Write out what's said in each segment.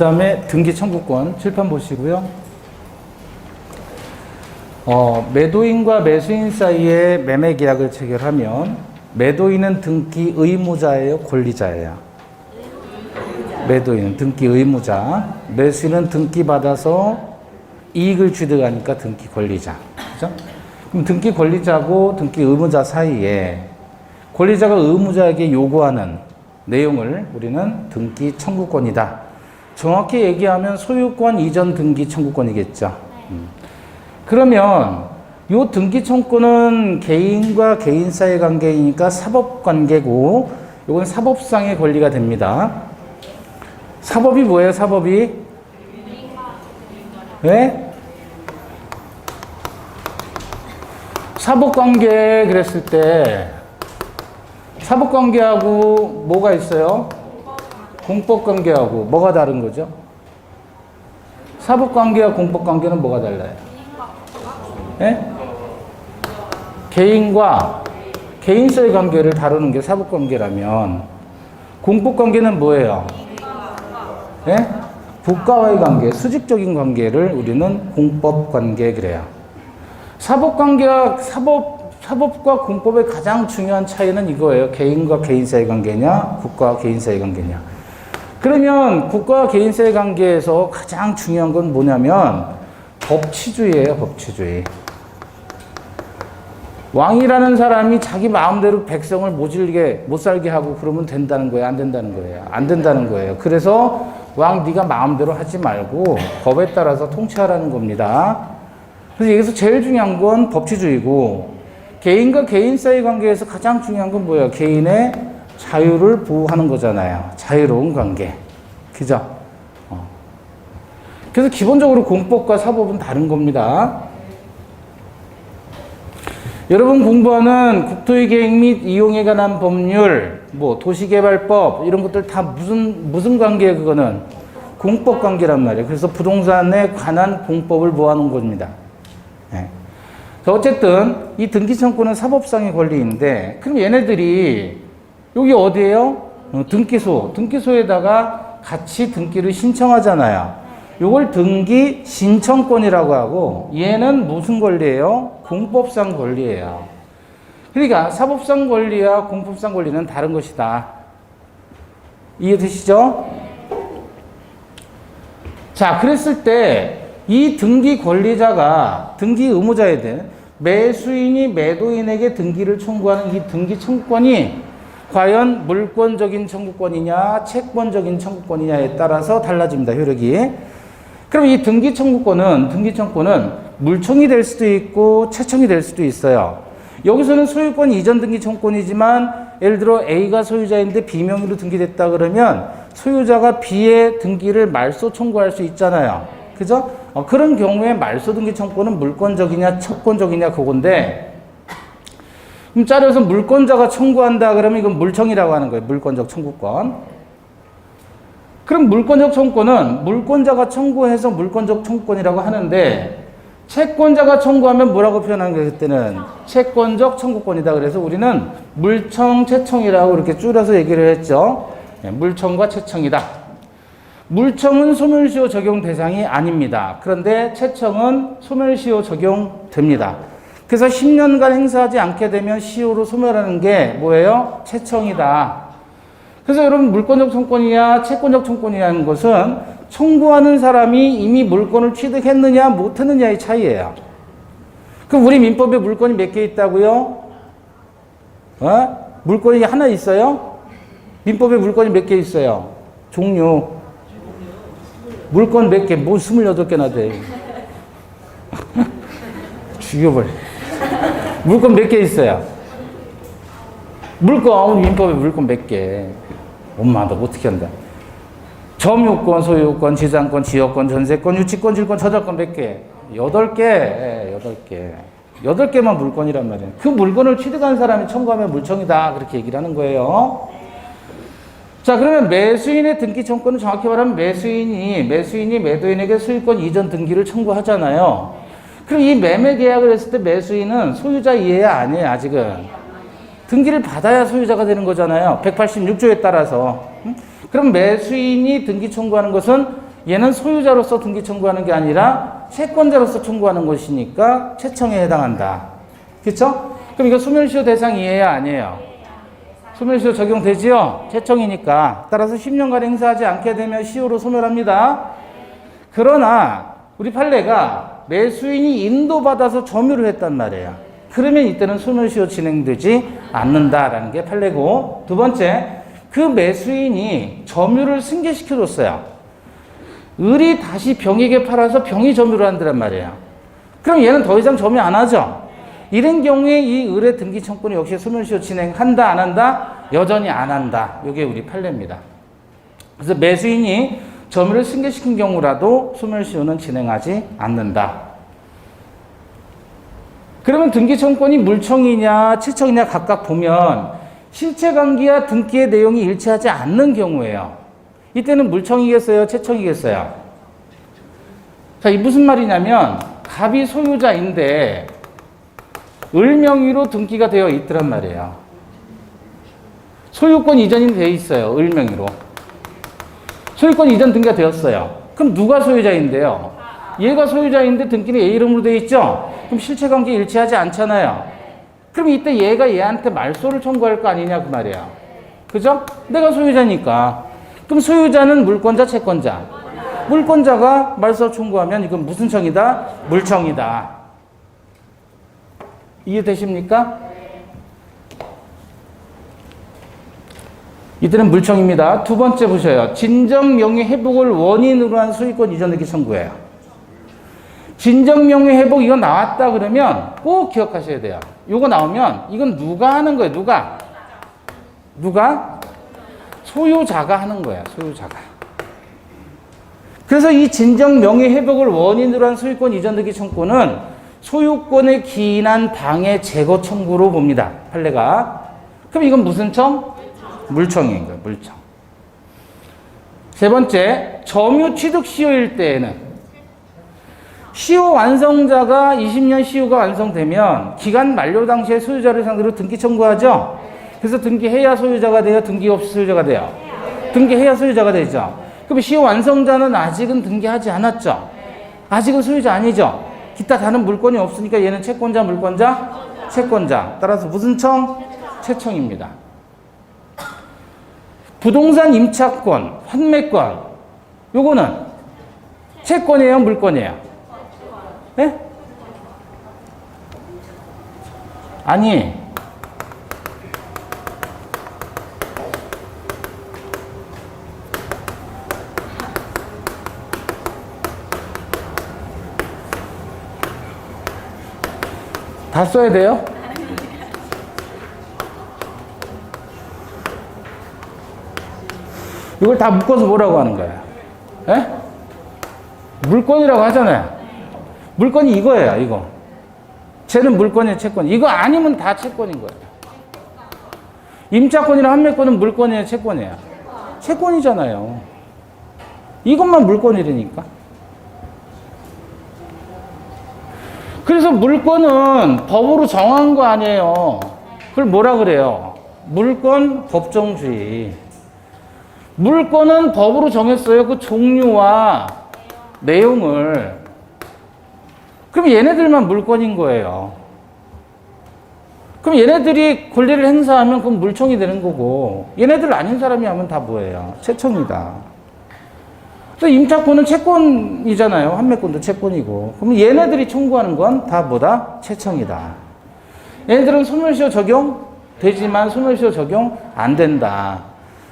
다음에 등기 청구권 칠판 보시고요. 매도인과 매수인 사이에 매매 계약을 체결하면 매도인은 등기 의무자예요, 권리자예요? 매도인은 등기 의무자, 매수인은 등기 받아서 이익을 취득하니까 등기 권리자. 그죠? 그럼 등기 권리자고 등기 의무자 사이에 권리자가 의무자에게 요구하는 내용을 우리는 등기 청구권이다. 정확히 얘기하면 소유권 이전 등기 청구권이겠죠. 그러면 이 등기 청구권은 개인과 개인 사이의 관계이니까 사법관계고 이건 사법상의 권리가 됩니다. 사법이 뭐예요? 사법이? 네? 사법관계 그랬을 때 사법관계하고 뭐가 있어요? 공법관계하고 뭐가 다른 거죠? 사법관계와 공법관계는 뭐가 달라요? 네? 개인과 개인사의 관계를 다루는 게 사법관계라면 공법관계는 뭐예요? 네? 국가와의 관계, 수직적인 관계를 우리는 공법관계 그래요. 사법관계와 사법과 공법의 가장 중요한 차이는 이거예요. 개인과 개인 사이의 관계냐, 국가와 개인 사이의 관계냐. 그러면 국가와 개인 사이의 관계에서 가장 중요한 건 뭐냐면 법치주의예요, 법치주의. 왕이라는 사람이 자기 마음대로 백성을 모질게 못 살게 하고 그러면 된다는 거예요, 안 된다는 거예요? 안 된다는 거예요. 그래서 왕 네가 마음대로 하지 말고 법에 따라서 통치하라는 겁니다. 그래서 여기서 제일 중요한 건 법치주의고 개인과 개인 사이의 관계에서 가장 중요한 건 뭐예요? 개인의 자유를 보호하는 거잖아요. 자유로운 관계. 그죠? 그래서 기본적으로 공법과 사법은 다른 겁니다. 여러분 공부하는 국토의 계획 및 이용에 관한 법률, 뭐 도시개발법 이런 것들 다 무슨 관계예요? 그거는 공법 관계란 말이에요. 그래서 부동산에 관한 공법을 모아놓은 겁니다. 네. 어쨌든 이 등기청구는 사법상의 권리인데 그럼 얘네들이 여기 어디예요? 등기소에다가 같이 등기를 신청하잖아요. 요걸 등기 신청권이라고 하고 얘는 무슨 권리예요? 공법상 권리예요. 그러니까 사법상 권리와 공법상 권리는 다른 것이다. 이해되시죠? 자, 그랬을 때 이 등기 권리자가 등기 의무자에 대해 매수인이 매도인에게 등기를 청구하는 이 등기 청구권이 과연 물권적인 청구권이냐 채권적인 청구권이냐에 따라서 달라집니다. 효력이. 그럼 이 등기 청구권은 물청이 될 수도 있고 채청이 될 수도 있어요. 여기서는 소유권 이전 등기 청구권이지만 예를 들어 A가 소유자인데 B 명의로 등기됐다 그러면 소유자가 B의 등기를 말소 청구할 수 있잖아요. 그죠? 그런 경우에 말소 등기 청구권은 물권적이냐 채권적이냐 그건데 그럼 짜려서 물권자가 청구한다 그러면 이건 물청이라고 하는 거예요. 물권적 청구권. 그럼 물권적 청구권은 물권자가 청구해서 물권적 청구권이라고 하는데 채권자가 청구하면 뭐라고 표현하는 거예요? 그때는 채권적 청구권이다. 그래서 우리는 물청, 채청이라고 이렇게 줄여서 얘기를 했죠. 물청과 채청이다. 물청은 소멸시효 적용 대상이 아닙니다. 그런데 채청은 소멸시효 적용됩니다. 그래서 10년간 행사하지 않게 되면 시효로 소멸하는 게 뭐예요? 채청이다. 그래서 여러분 물권적 청구권이냐 채권적 청구권이냐는 것은 청구하는 사람이 이미 물권을 취득했느냐 못했느냐의 차이예요. 그럼 우리 민법에 물권이 몇 개 있다고요? 물권이 하나 있어요? 민법에 물권이 몇 개 있어요? 종류. 물권 몇 개? 뭐 28개나 돼. 죽여버려. 물권 몇 개 있어요? 물권, 민법에 물권 몇 개? 엄마, 너 어떻게 한다? 점유권, 소유권, 지상권, 지역권, 전세권, 유치권, 질권, 저작권 몇 개? 8개. 8개. 8개만 물권이란 말이에요. 그 물건을 취득한 사람이 청구하면 물청이다. 그렇게 얘기를 하는 거예요. 자, 그러면 매수인의 등기 청구는 정확히 말하면 매수인이 매도인에게 소유권 이전 등기를 청구하잖아요. 그럼 이 매매 계약을 했을 때 매수인은 소유자 이해야 아니에요, 아직은. 등기를 받아야 소유자가 되는 거잖아요. 186조에 따라서. 그럼 매수인이 등기 청구하는 것은 얘는 소유자로서 등기 청구하는 게 아니라 채권자로서 청구하는 것이니까 채청에 해당한다. 그렇죠? 그럼 이거 소멸시효 대상이에요, 아니에요? 소멸시효 적용되지요? 채청이니까. 따라서 10년간 행사하지 않게 되면 시효로 소멸합니다. 그러나 우리 판례가 매수인이 인도받아서 점유를 했단 말이에요. 그러면 이때는 소멸시효 진행되지 않는다라는 게 판례고, 두 번째, 그 매수인이 점유를 승계시켜줬어요. 을이 다시 병에게 팔아서 병이 점유를 한다란 말이에요. 그럼 얘는 더 이상 점유 안 하죠? 이런 경우에 이 을의 등기 청구는 역시 소멸시효 진행한다, 안 한다? 여전히 안 한다. 이게 우리 판례입니다. 그래서 매수인이 점유를 승계시킨 경우라도 소멸시효는 진행하지 않는다. 그러면 등기 청구권이 물청이냐 채청이냐 각각 보면 실체관계와 등기의 내용이 일치하지 않는 경우예요. 이때는 물청이겠어요? 채청이겠어요? 자, 이 무슨 말이냐면 갑이 소유자인데 을 명의로 등기가 되어 있더란 말이에요. 소유권 이전이 되어 있어요. 을 명의로. 소유권 이전 등기가 되었어요. 그럼 누가 소유자인데요? 얘가 소유자인데 등기는 얘 이름으로 되어 있죠? 그럼 실체관계 일치하지 않잖아요. 그럼 이때 얘가 얘한테 말소를 청구할 거 아니냐 그 말이야. 그죠? 내가 소유자니까. 그럼 소유자는 물권자, 채권자. 물권자가 말소 청구하면 이건 무슨 청이다? 물청이다. 이해되십니까? 이때는 물청입니다. 두 번째 보셔요. 진정 명의 회복을 원인으로 한 소유권 이전 등기 청구예요. 진정 명의 회복 이거 나왔다 그러면 꼭 기억하셔야 돼요. 이거 나오면 이건 누가 하는 거예요? 누가? 소유자가 하는 거예요. 소유자가. 그래서 이 진정 명의 회복을 원인으로 한 소유권 이전 등기 청구는 소유권에 기인한 방해 제거 청구로 봅니다. 판례가. 그럼 이건 무슨 청? 물청인 거예요. 물청. 세 번째, 점유 취득 시효일 때에는 시효 완성자가 20년 시효가 완성되면 기간 만료 당시에 소유자를 상대로 등기 청구하죠. 그래서 등기해야 소유자가 돼요? 등기 없이 소유자가 돼요? 등기해야 소유자가 되죠. 그럼 시효 완성자는 아직은 등기하지 않았죠. 아직은 소유자 아니죠. 기타 다른 물건이 없으니까 얘는 채권자, 물권자, 채권자. 따라서 무슨 청? 채청입니다. 부동산 임차권, 환매권. 요거는 채권이에요, 물건이에요? 네? 아니. 다 써야 돼요? 이걸 다 묶어서 뭐라고 하는 거예요? 에? 물건이라고 하잖아요. 물건이 이거예요, 이거. 쟤는 물건이에요, 채권. 이거 아니면 다 채권인 거예요. 임차권이나 환매권은 물건이에요, 채권이에요? 채권이잖아요. 이것만 물건이라니까. 그래서 물건은 법으로 정한 거 아니에요. 그걸 뭐라 그래요? 물건 법정주의. 물건은 법으로 정했어요. 그 종류와 내용을. 그럼 얘네들만 물건인 거예요. 그럼 얘네들이 권리를 행사하면 그건 물청이 되는 거고, 얘네들 아닌 사람이 하면 다 뭐예요? 채청이다. 임차권은 채권이잖아요. 환매권도 채권이고. 그럼 얘네들이 청구하는 건 다 뭐다? 채청이다. 얘네들은 소멸시효 적용 되지만 소멸시효 적용 안 된다.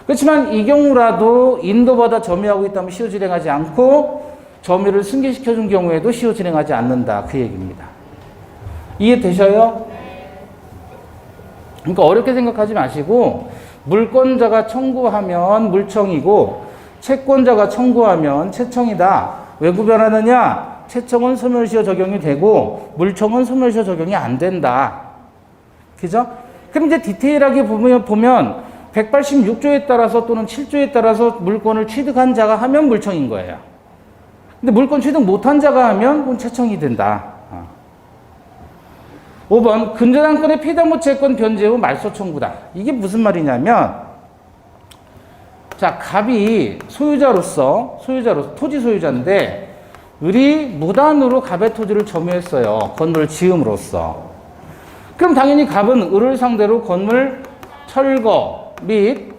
그렇지만 이 경우라도 인도받아 점유하고 있다면 시효 진행하지 않고 점유를 승계시켜준 경우에도 시효 진행하지 않는다. 그 얘기입니다. 이해되셔요? 그러니까 어렵게 생각하지 마시고 물권자가 청구하면 물청이고 채권자가 청구하면 채청이다. 왜 구별하느냐? 채청은 소멸시효 적용이 되고 물청은 소멸시효 적용이 안 된다. 그죠? 그럼 이제 디테일하게 보면 186조에 따라서 또는 7조에 따라서 물건을 취득한 자가 하면 물청인 거예요. 근데 물건 취득 못한 자가 하면 그건 채청이 된다. 5번 근저당권의 피담보 채권 변제 후 말소 청구다. 이게 무슨 말이냐면 자, 갑이 소유자로서 토지 소유자인데 을이 무단으로 갑의 토지를 점유했어요. 건물을 지음으로써. 그럼 당연히 갑은 을을 상대로 건물 철거 및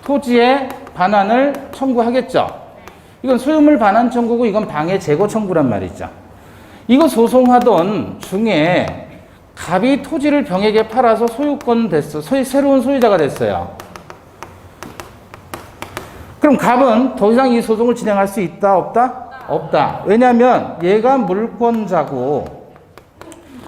토지의 반환을 청구하겠죠. 이건 소유물 반환 청구고 이건 방해 제거 청구란 말이죠. 이거 소송하던 중에 갑이 토지를 병에게 팔아서 소유권 됐어. 새로운 소유자가 됐어요. 그럼 갑은 더 이상 이 소송을 진행할 수 있다, 없다? 없다. 왜냐하면 얘가 물권자고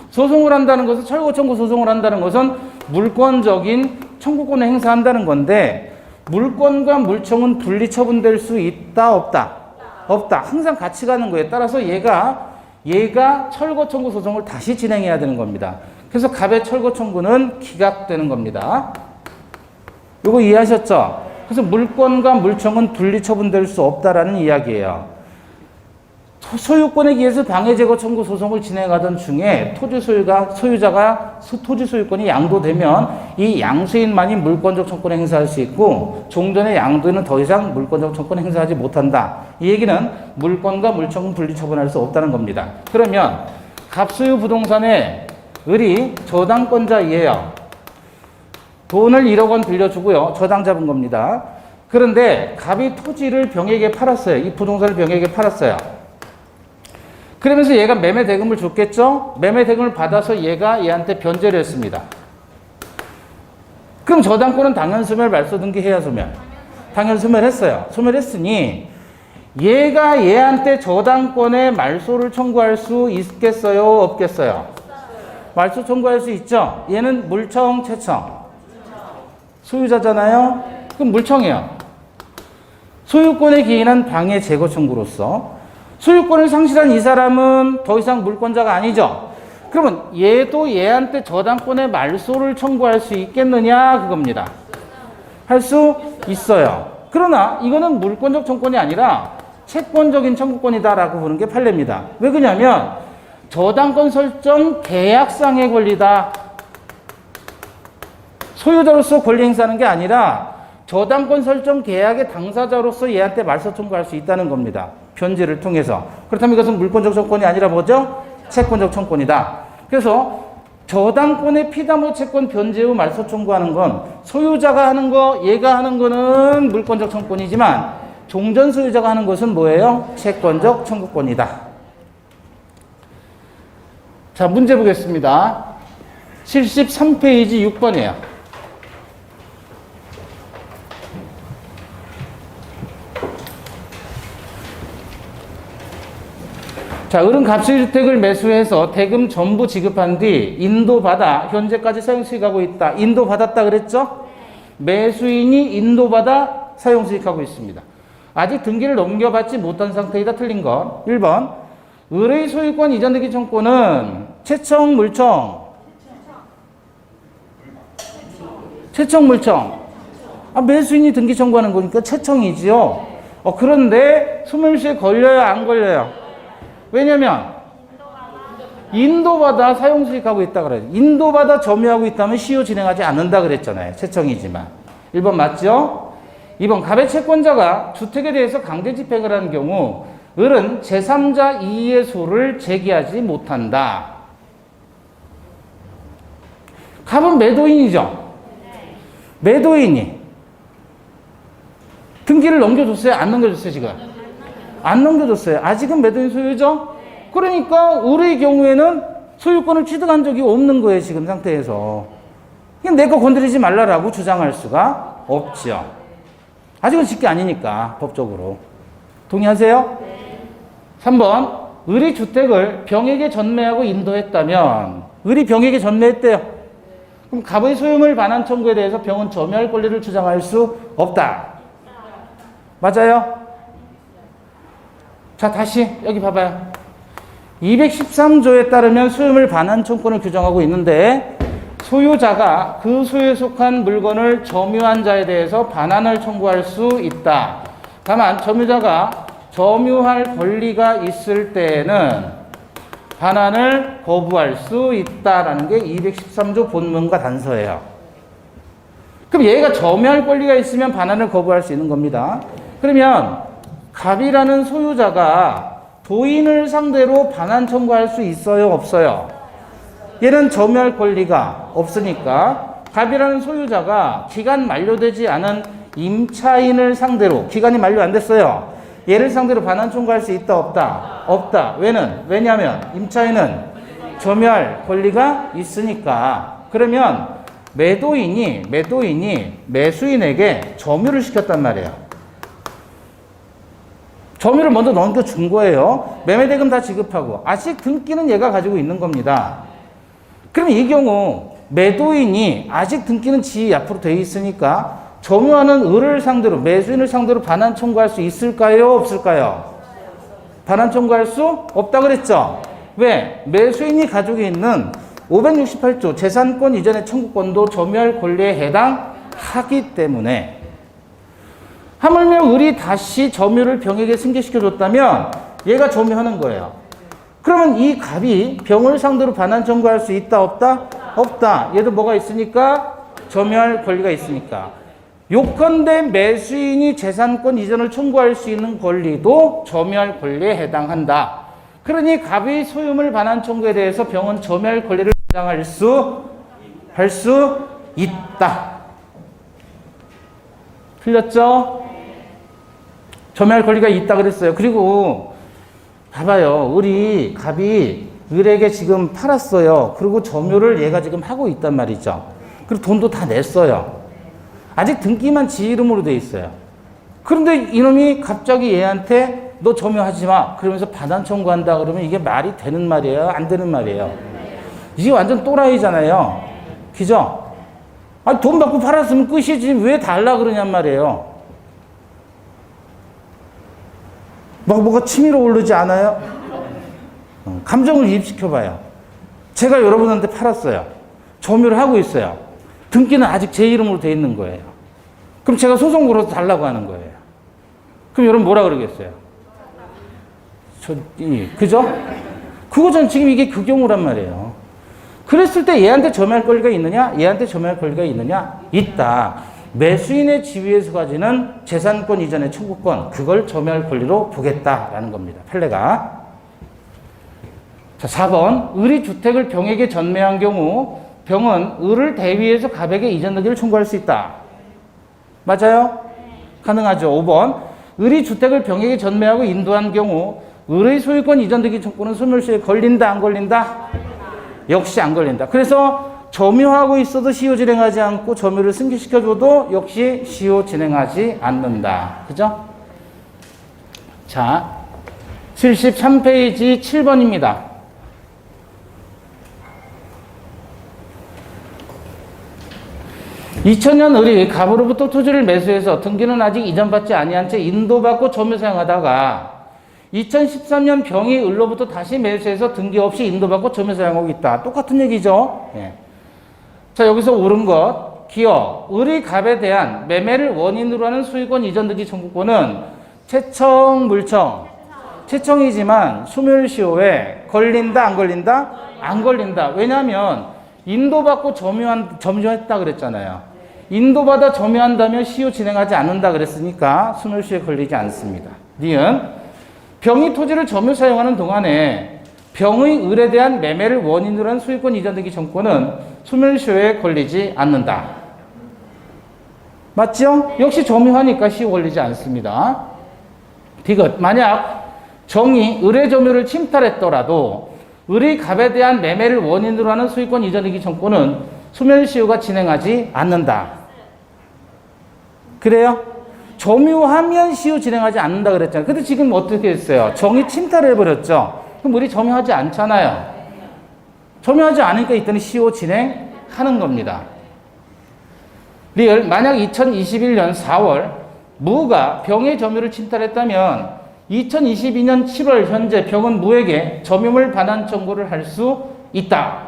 소송을 한다는 것은 철거 청구 소송을 한다는 것은 물권적인 청구권을 행사한다는 건데 물권과 물청은 분리 처분될 수 있다, 없다? 없다. 항상 같이 가는 거예요. 따라서 얘가 철거 청구 소송을 다시 진행해야 되는 겁니다. 그래서 갑의 철거 청구는 기각되는 겁니다. 이거 이해하셨죠? 그래서 물권과 물청은 분리 처분될 수 없다라는 이야기예요. 소유권에 의해서 방해 제거 청구 소송을 진행하던 중에 소유자가 토지 소유권이 양도되면 이 양수인만이 물권적 청구를 행사할 수 있고 종전의 양도인은 더 이상 물권적 청구를 행사하지 못한다. 이 얘기는 물권과 물청은 분리 처분할 수 없다는 겁니다. 그러면 갑소유 부동산에 을이 저당권자이에요. 돈을 1억 원 빌려주고요. 저당 잡은 겁니다. 그런데 갑이 토지를 병에게 팔았어요. 이 부동산을 병에게 팔았어요. 그러면서 얘가 매매 대금을 줬겠죠? 매매 대금을 받아서 얘가 얘한테 변제를 했습니다. 그럼 저당권은 당연 소멸, 말소 등기해야 소멸. 당연 소멸했어요. 소멸했으니 얘가 얘한테 저당권의 말소를 청구할 수 있겠어요? 없겠어요? 말소 청구할 수 있죠? 얘는 물청, 채청. 소유자잖아요? 그럼 물청이에요. 소유권에 기인한 방해 제거 청구로서 소유권을 상실한 이 사람은 더 이상 물권자가 아니죠. 그러면 얘도 얘한테 저당권의 말소를 청구할 수 있겠느냐 그겁니다. 할 수 있어요. 그러나 이거는 물권적 청구권이 아니라 채권적인 청구권이다라고 보는 게 판례입니다. 왜 그러냐면 저당권 설정 계약상의 권리다. 소유자로서 권리 행사하는 게 아니라 저당권 설정 계약의 당사자로서 얘한테 말소 청구할 수 있다는 겁니다. 변제를 통해서. 그렇다면 이것은 물권적 청구권이 아니라 뭐죠? 채권적 청구권이다. 그래서 저당권의 피담보 채권 변제 후 말소 청구하는 건 소유자가 하는 거, 얘가 하는 거는 물권적 청구권이지만 종전 소유자가 하는 것은 뭐예요? 채권적 청구권이다. 자, 문제 보겠습니다. 73페이지 6번이에요. 자, 을은 갑수주택을 매수해서 대금 전부 지급한 뒤 인도받아 현재까지 사용수익하고 있다. 인도받았다 그랬죠? 매수인이 인도받아 사용수익하고 있습니다. 아직 등기를 넘겨받지 못한 상태이다. 틀린 것. 1번. 을의 소유권 이전 등기 청구는 채청, 물청. 채청, 물청. 매수인이 등기 청구하는 거니까 채청이지요. 그런데 소멸시에 걸려요, 안 걸려요? 왜냐면 인도받아 사용수익하고 있다 그래요. 인도받아 점유하고 있다면 시효 진행하지 않는다 그랬잖아요. 채청이지만. 1번 맞죠? 2번 갑의 채권자가 주택에 대해서 강제 집행을 하는 경우 을은 제3자 이의 소를 제기하지 못한다. 갑은 매도인이죠. 매도인이 등기를 넘겨줬어요? 안 넘겨줬어요 지금? 안 넘겨줬어요. 아직은 매도인 소유죠? 그러니까 을의 경우에는 소유권을 취득한 적이 없는 거예요. 지금 상태에서. 내 거 건드리지 말라라고 주장할 수가 없죠. 아직은 직계 아니니까 법적으로. 동의하세요? 네. 3번. 을이 주택을 병에게 전매하고 인도했다면 을이 병에게 전매했대요. 그럼 갑의 소유물 반환 청구에 대해서 병은 점유할 권리를 주장할 수 없다. 맞아요? 자, 다시 여기 봐봐요. 213조에 따르면 소유물 반환 청구권을 규정하고 있는데 소유자가 그 소유에 속한 물건을 점유한 자에 대해서 반환을 청구할 수 있다. 다만 점유자가 점유할 권리가 있을 때에는 반환을 거부할 수 있다라는 게 213조 본문과 단서예요. 그럼 얘가 점유할 권리가 있으면 반환을 거부할 수 있는 겁니다. 그러면 갑이라는 소유자가 도인을 상대로 반환 청구할 수 있어요, 없어요? 얘는 점유할 권리가 없으니까 갑이라는 소유자가 기간 만료되지 않은 임차인을 상대로, 기간이 만료 안 됐어요. 얘를 상대로 반환 청구할 수 있다, 없다? 없다. 왜냐하면 임차인은 점유할 권리가 있으니까. 그러면 매도인이 매수인에게 점유를 시켰단 말이에요. 점유를 먼저 넘겨준 거예요. 매매대금 다 지급하고 아직 등기는 얘가 가지고 있는 겁니다. 그럼 이 경우 매도인이 아직 등기는 지 앞으로 돼 있으니까 점유하는 을을 상대로, 매수인을 상대로 반환 청구할 수 있을까요, 없을까요? 반환 청구할 수 없다 그랬죠? 왜? 매수인이 가지고 있는 568조 재산권 이전의 청구권도 점유할 권리에 해당하기 때문에, 하물며 을이 다시 점유를 병에게 승계시켜줬다면 얘가 점유하는 거예요. 그러면 이 갑이 병을 상대로 반환 청구할 수 있다, 없다? 없다. 얘도 뭐가 있으니까? 점유할 권리가 있으니까. 요컨대 매수인이 재산권 이전을 청구할 수 있는 권리도 점유할 권리에 해당한다. 그러니 갑의 소유물 반환 청구에 대해서 병은 점유할 권리를 주장할 할 수 있다. 틀렸죠? 점유할 권리가 있다 그랬어요. 그리고 봐봐요. 갑이 을에게 지금 팔았어요. 그리고 점유를 얘가 지금 하고 있단 말이죠. 그리고 돈도 다 냈어요. 아직 등기만 지 이름으로 돼 있어요. 그런데 이놈이 갑자기 얘한테 너 점유하지 마 그러면서 반환 청구한다 그러면 이게 말이 되는 말이에요, 안 되는 말이에요? 이게 완전 또라이잖아요. 그죠? 아니, 돈 받고 팔았으면 끝이지 왜 달라 그러냔 말이에요. 뭐가 치밀어 오르지 않아요? 감정을 이입시켜봐요. 제가 여러분한테 팔았어요. 점유를 하고 있어요. 등기는 아직 제 이름으로 돼 있는 거예요. 그럼 제가 소송 걸어서 달라고 하는 거예요. 그럼 여러분 뭐라 그러겠어요? 그죠? 그거전 지금 이게 그 경우란 말이에요. 그랬을 때 얘한테 점유할 권리가 있느냐? 얘한테 점유할 권리가 있느냐? 있다. 매수인의 지위에서 가지는 재산권 이전의 청구권, 그걸 점유할 권리로 보겠다라는 겁니다. 판례가. 자, 4번. 을이 주택을 병에게 전매한 경우 병은 을을 대위해서 갑에게 이전등기를 청구할 수 있다. 맞아요? 가능하죠. 5번. 을이 주택을 병에게 전매하고 인도한 경우 을의 소유권 이전등기 청구는 소멸시효에 걸린다, 안 걸린다? 역시 안 걸린다. 그래서 점유하고 있어도 시효 진행하지 않고 점유를 승계시켜줘도 역시 시효 진행하지 않는다. 그죠? 자, 73페이지 7번입니다. 2000년 을이 갑으로부터 토지를 매수해서 등기는 아직 이전받지 아니한 채 인도받고 점유 사용하다가 2013년 병이 을로부터 다시 매수해서 등기 없이 인도받고 점유 사용하고 있다. 똑같은 얘기죠. 예. 자, 여기서 옳은 것. 기억. 을이 갑에 대한 매매를 원인으로 하는 소유권 이전 등기 청구권은 채청, 물청. 채청이지만 소멸시효에 걸린다, 안 걸린다? 안 걸린다. 왜냐하면 인도받고 점유했다 그랬잖아요. 인도받아 점유한다면 시효 진행하지 않는다 그랬으니까 소멸시효에 걸리지 않습니다. 니은 병이 토지를 점유 사용하는 동안에 병의 을에 대한 매매를 원인으로 한 소유권 이전 등기 청구권은 소멸시효에 걸리지 않는다. 맞죠? 역시 점유하니까 시효 걸리지 않습니다. 디귿. 만약 정이 을의 점유를 침탈했더라도 을의 갑에 대한 매매를 원인으로 하는 소유권 이전 등기 청구권은 소멸시효가 진행하지 않는다. 그래요? 점유하면 시효 진행하지 않는다 그랬잖아요. 근데 지금 어떻게 했어요? 정이 침탈을 해버렸죠. 그럼 우리 점유하지 않잖아요. 점유하지 않으니까 이때는 시효 진행하는 겁니다. 리얼. 만약 2021년 4월 무가 병의 점유를 침탈했다면 2022년 7월 현재 병은 무에게 점유물 반환 청구를 할 수 있다.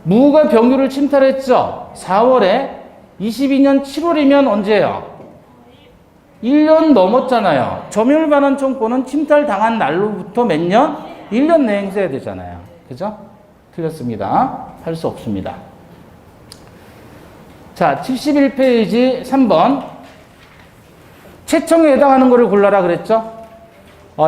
무가 병유를 침탈했죠. 4월에 22년 7월이면 언제예요? 1년 넘었잖아요. 점유물 반환 청구는 침탈당한 날로부터 몇 년? 1년 내에 행사해야 되잖아요. 그죠? 틀렸습니다. 할 수 없습니다. 자, 71페이지 3번. 채청에 해당하는 거를 골라라 그랬죠?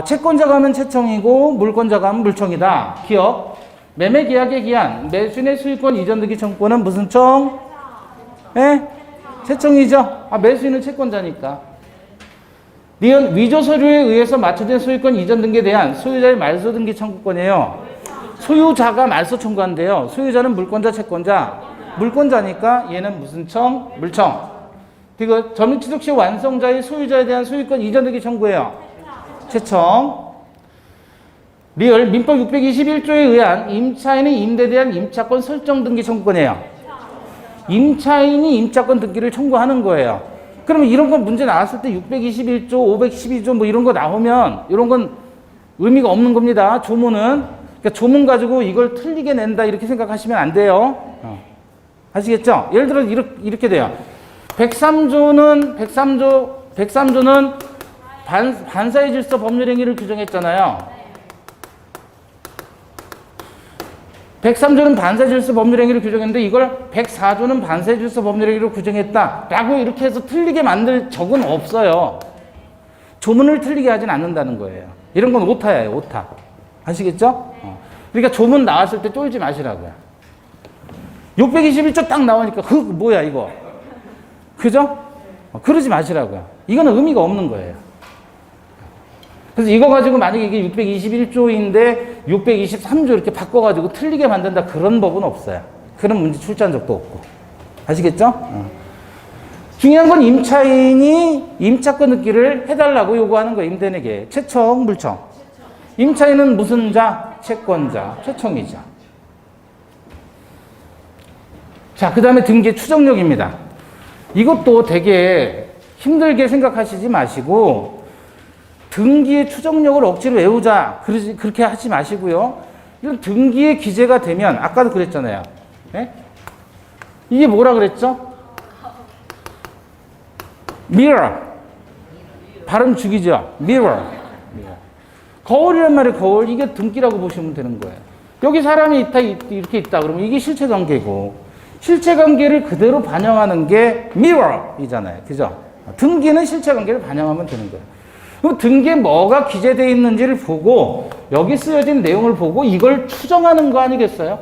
채권자가 하면 채청이고 물권자가 하면 물청이다. 기억. 매매 계약의 기한, 매수인의 소유권 이전 등기 청구권은 무슨 청? 예? 채청이죠. 매수인은 채권자니까. 위조 서류에 의해서 맞춰진 소유권 이전 등기에 대한 소유자의 말소 등기 청구권이에요. 소유자가 말소 청구한대요. 소유자는 물권자, 채권자. 물권자니까 얘는 무슨 청? 물청. 그리고 점유 취득 시 완성자의 소유자에 대한 소유권 이전 등기 청구해요. 채청. 리얼 민법 621조에 의한 임차인의 임대에 대한 임차권 설정 등기 청구권이에요. 임차인이 임차권 등기를 청구하는 거예요. 그러면 이런 건 문제 나왔을 때 621조, 512조 뭐 이런 거 나오면 이런 건 의미가 없는 겁니다. 조문은. 그러니까 조문 가지고 이걸 틀리게 낸다 이렇게 생각하시면 안 돼요. 아시겠죠? 예를 들어 이렇게 돼요. 103조는 반사의 질서 법률 행위를 규정했잖아요. 103조는 반사의 질서 법률 행위를 규정했는데 이걸 104조는 반사의 질서 법률 행위로 규정했다 라고 이렇게 해서 틀리게 만들 적은 없어요. 조문을 틀리게 하진 않는다는 거예요. 이런 건 오타예요. 오타. 아시겠죠? 그러니까 조문 나왔을 때 쫄지 마시라고요. 621조 딱 나오니까 뭐야 이거. 그죠? 그러지 마시라고요. 이거는 의미가 없는 거예요. 그래서 이거 가지고 만약에 이게 621조인데 623조 이렇게 바꿔가지고 틀리게 만든다 그런 법은 없어요. 그런 문제 출제한 적도 없고. 아시겠죠? 중요한 건 임차인이 임차권 등기를 해달라고 요구하는 거예요. 임대인에게. 채청, 물청. 임차인은 무슨 자? 채권자, 채청이자. 자, 그 다음에 등기의 추정력입니다. 이것도 되게 힘들게 생각하시지 마시고 등기의 추정력을 억지로 외우자 그렇게 하지 마시고요. 이런 등기의 기재가 되면 아까도 그랬잖아요. 네? 이게 뭐라 그랬죠? mirror. 발음 죽이죠. mirror. 거울이란 말이에요. 거울. 이게 등기라고 보시면 되는 거예요. 여기 사람이 있다 이렇게 있다 그러면 이게 실체관계고 실체관계를 그대로 반영하는 게 mirror이잖아요. 그죠? 등기는 실체관계를 반영하면 되는 거예요. 그럼 등기에 뭐가 기재되어 있는지를 보고 여기 쓰여진 내용을 보고 이걸 추정하는 거 아니겠어요?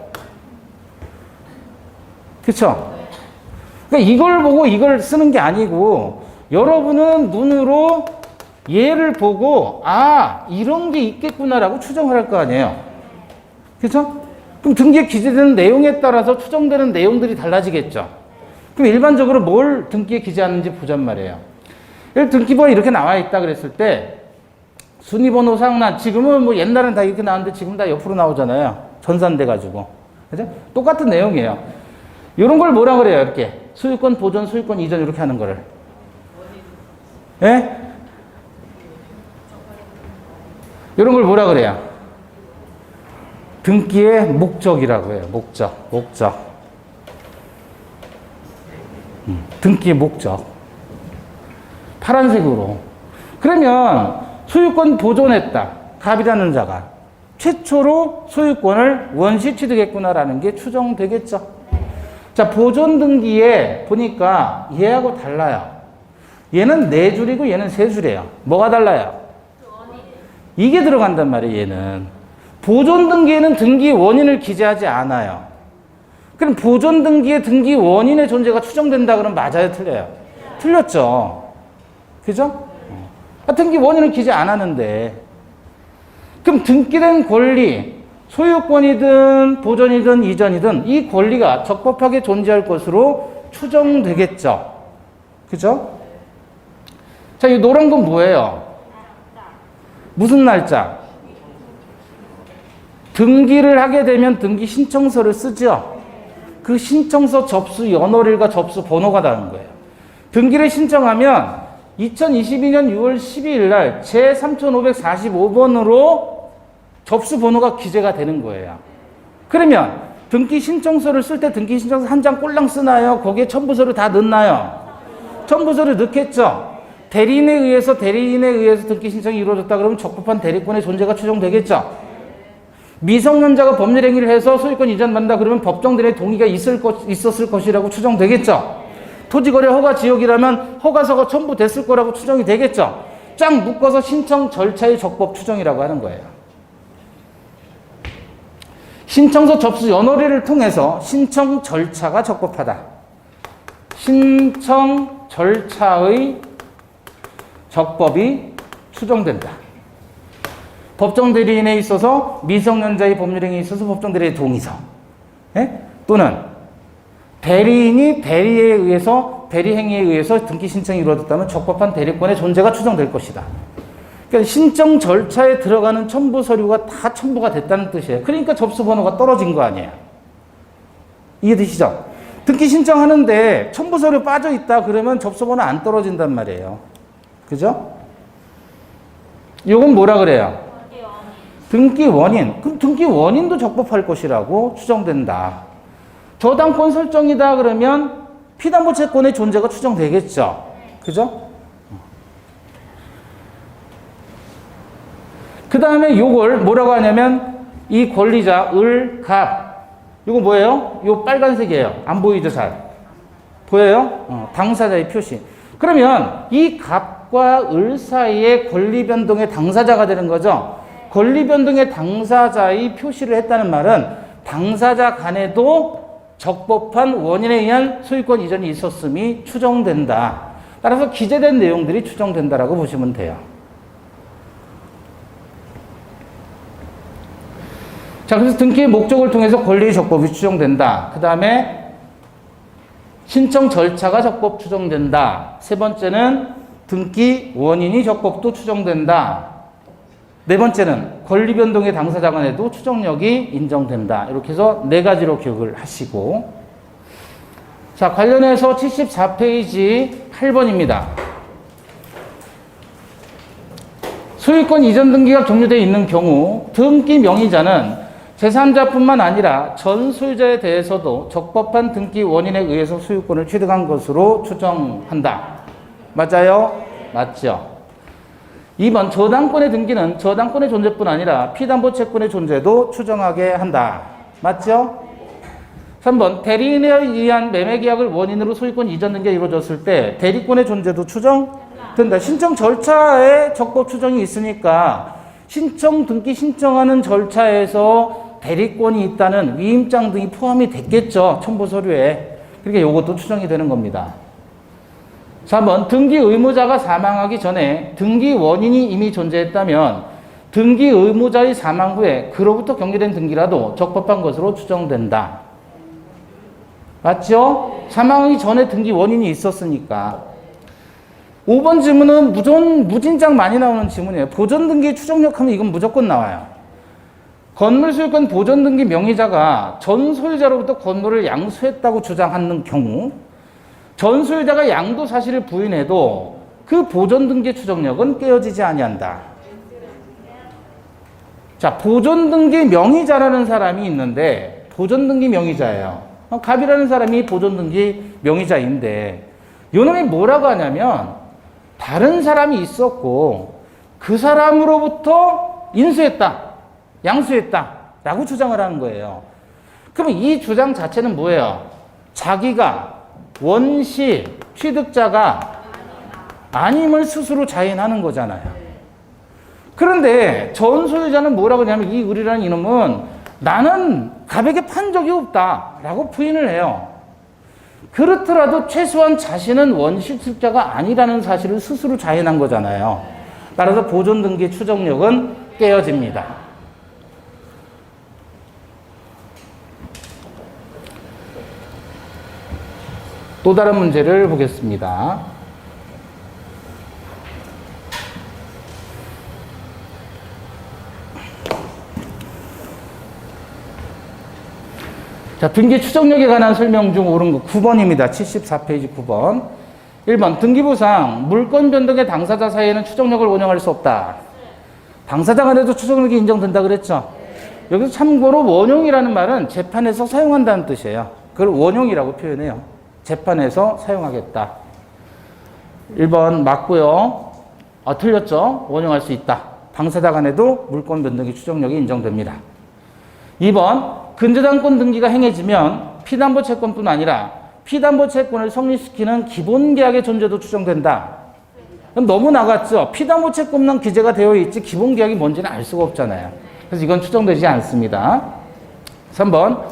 그쵸? 그러니까 이걸 보고 이걸 쓰는 게 아니고 여러분은 눈으로 얘를 보고 이런 게 있겠구나라고 추정을 할 거 아니에요. 그쵸? 그럼 등기에 기재되는 내용에 따라서 추정되는 내용들이 달라지겠죠. 그럼 일반적으로 뭘 등기에 기재하는지 보잔 말이에요. 등기번호 이렇게 나와 있다 그랬을 때 순위번호 상란 지금은 뭐 옛날엔 다 이렇게 나왔는데 지금 다 옆으로 나오잖아요. 전산돼 가지고. 그죠? 똑같은 내용이에요. 이런 걸 뭐라 그래요? 이렇게 소유권 보존, 소유권 이전 이렇게 하는 거를. 예? 이런 걸 뭐라 그래요? 등기의 목적이라고 해요. 목적. 등기의 목적. 파란색으로. 그러면 소유권 보존했다. 갑이라는 자가 최초로 소유권을 원시 취득했구나라는 게 추정되겠죠. 자, 보존 등기에 보니까 얘하고 달라요. 얘는 4줄이고 얘는 3줄이에요. 뭐가 달라요? 이게 들어간단 말이에요. 얘는. 보존 등기에는 등기 원인을 기재하지 않아요. 그럼 보존 등기에 등기 원인의 존재가 추정된다 그러면 맞아요? 틀려요? 틀렸죠. 그죠? 등기 원인을 기재 안 하는데. 그럼 등기된 권리, 소유권이든 보존이든 이전이든 이 권리가 적법하게 존재할 것으로 추정되겠죠. 그죠? 자, 이 노란 건 뭐예요? 무슨 날짜? 등기를 하게 되면 등기 신청서를 쓰죠. 그 신청서 접수 연월일과 접수 번호가 다른 거예요. 등기를 신청하면 2022년 6월 12일 날 제3545번으로 접수 번호가 기재가 되는 거예요. 그러면 등기 신청서를 쓸 때 등기 신청서 한 장 꼴랑 쓰나요? 거기에 첨부서를 다 넣나요? 첨부서를 넣겠죠. 대리인에 의해서 등기 신청이 이루어졌다 그러면 적법한 대리권의 존재가 추정되겠죠. 미성년자가 법률 행위를 해서 소유권 이전받는다 그러면 법정 대리인의 동의가 있었을 것이라고 추정되겠죠. 토지거래 허가 지역이라면 허가서가 첨부 됐을 거라고 추정이 되겠죠. 쫙 묶어서 신청 절차의 적법 추정이라고 하는 거예요. 신청서 접수 연월일을 통해서 신청 절차가 적법하다. 신청 절차의 적법이 추정된다. 법정 대리인에 있어서 미성년자의 법률행위에 있어서 법정 대리인의 동의서, 예? 또는 대리인이 대리에 의해서 대리행위에 의해서 등기 신청이 이루어졌다면 적법한 대리권의 존재가 추정될 것이다. 그러니까 신청 절차에 들어가는 첨부 서류가 다 첨부가 됐다는 뜻이에요. 그러니까 접수 번호가 떨어진 거 아니에요. 이해되시죠? 등기 신청하는데 첨부 서류 빠져 있다 그러면 접수 번호 안 떨어진단 말이에요. 그죠? 이건 뭐라 그래요? 등기 원인. 그럼 등기 원인도 적법할 것이라고 추정된다. 저당권 설정이다 그러면 피담보 채권의 존재가 추정되겠죠. 그죠? 그 다음에 요걸 뭐라고 하냐면 이 권리자 을, 갑. 이거 뭐예요? 요 빨간색이에요. 안 보이죠, 잘? 보여요? 당사자의 표시. 그러면 이 갑과 을 사이에 권리 변동의 당사자가 되는 거죠. 권리 변동의 당사자의 표시를 했다는 말은 당사자 간에도 적법한 원인에 의한 소유권 이전이 있었음이 추정된다. 따라서 기재된 내용들이 추정된다라고 보시면 돼요. 자, 그래서 등기의 목적을 통해서 권리의 적법이 추정된다. 그 다음에 신청 절차가 적법 추정된다. 세 번째는 등기 원인이 적법도 추정된다. 네 번째는 권리 변동의 당사자 간에도 추정력이 인정된다. 이렇게 해서 네 가지로 기억을 하시고, 자, 관련해서 74페이지 8번입니다. 소유권 이전 등기가 격려되어 있는 경우 등기 명의자는 제3자뿐만 아니라 전 소유자에 대해서도 적법한 등기 원인에 의해서 소유권을 취득한 것으로 추정한다. 맞아요? 맞죠? 2번 저당권의 등기는 저당권의 존재뿐 아니라 피담보 채권의 존재도 추정하게 한다. 맞죠? 3번 대리인에 의한 매매계약을 원인으로 소유권 이전 등기가 이루어졌을 때 대리권의 존재도 추정된다. 신청 절차에 적법 추정이 있으니까 신청 등기 신청하는 절차에서 대리권이 있다는 위임장 등이 포함이 됐겠죠. 첨부 서류에. 그러니까 이것도 추정이 되는 겁니다. 4번 등기 의무자가 사망하기 전에 등기 원인이 이미 존재했다면 등기 의무자의 사망 후에 그로부터 격리된 등기라도 적법한 것으로 추정된다. 맞죠? 사망하기 전에 등기 원인이 있었으니까. 5번 질문은 무진장 많이 나오는 질문이에요. 보존등기 추정력 하면 이건 무조건 나와요. 건물소유권 보존등기 명의자가 전 소유자로부터 건물을 양수했다고 주장하는 경우 전 소유자가 양도 사실을 부인해도 그 보존등기 추정력은 깨어지지 아니한다. 자, 보존등기 명의자라는 사람이 있는데 보존등기 명의자예요. 갑이라는 사람이 보존등기 명의자인데 요놈이 뭐라고 하냐면 다른 사람이 있었고 그 사람으로부터 인수했다, 양수했다 라고 주장을 하는 거예요. 그러면 이 주장 자체는 뭐예요? 자기가 원시 취득자가 아님을 스스로 자인하는 거잖아요. 그런데 전 소유자는 뭐라고 하냐면 이 을이라는 이놈은 나는 갑에게 판 적이 없다 라고 부인을 해요. 그렇더라도 최소한 자신은 원시 취득자가 아니라는 사실을 스스로 자인한 거잖아요. 따라서 보존등기 추정력은 깨어집니다. 또 다른 문제를 보겠습니다. 자, 등기 추정력에 관한 설명 중 옳은 거 9번입니다. 74페이지 9번. 1번, 등기부상 물권 변동의 당사자 사이에는 추정력을 원용할 수 없다. 당사자 간에도 추정력이 인정된다 그랬죠? 여기서 참고로 원용이라는 말은 재판에서 사용한다는 뜻이에요. 그걸 원용이라고 표현해요. 재판에서 사용하겠다. 1번 맞고요. 틀렸죠? 원용할 수 있다. 당사자 간에도 물권 변동의 추정력이 인정됩니다. 2번 근저당권 등기가 행해지면 피담보 채권뿐 아니라 피담보 채권을 성립시키는 기본계약의 존재도 추정된다. 너무 나갔죠. 피담보 채권만 기재가 되어 있지 기본계약이 뭔지는 알 수가 없잖아요. 그래서 이건 추정되지 않습니다. 3번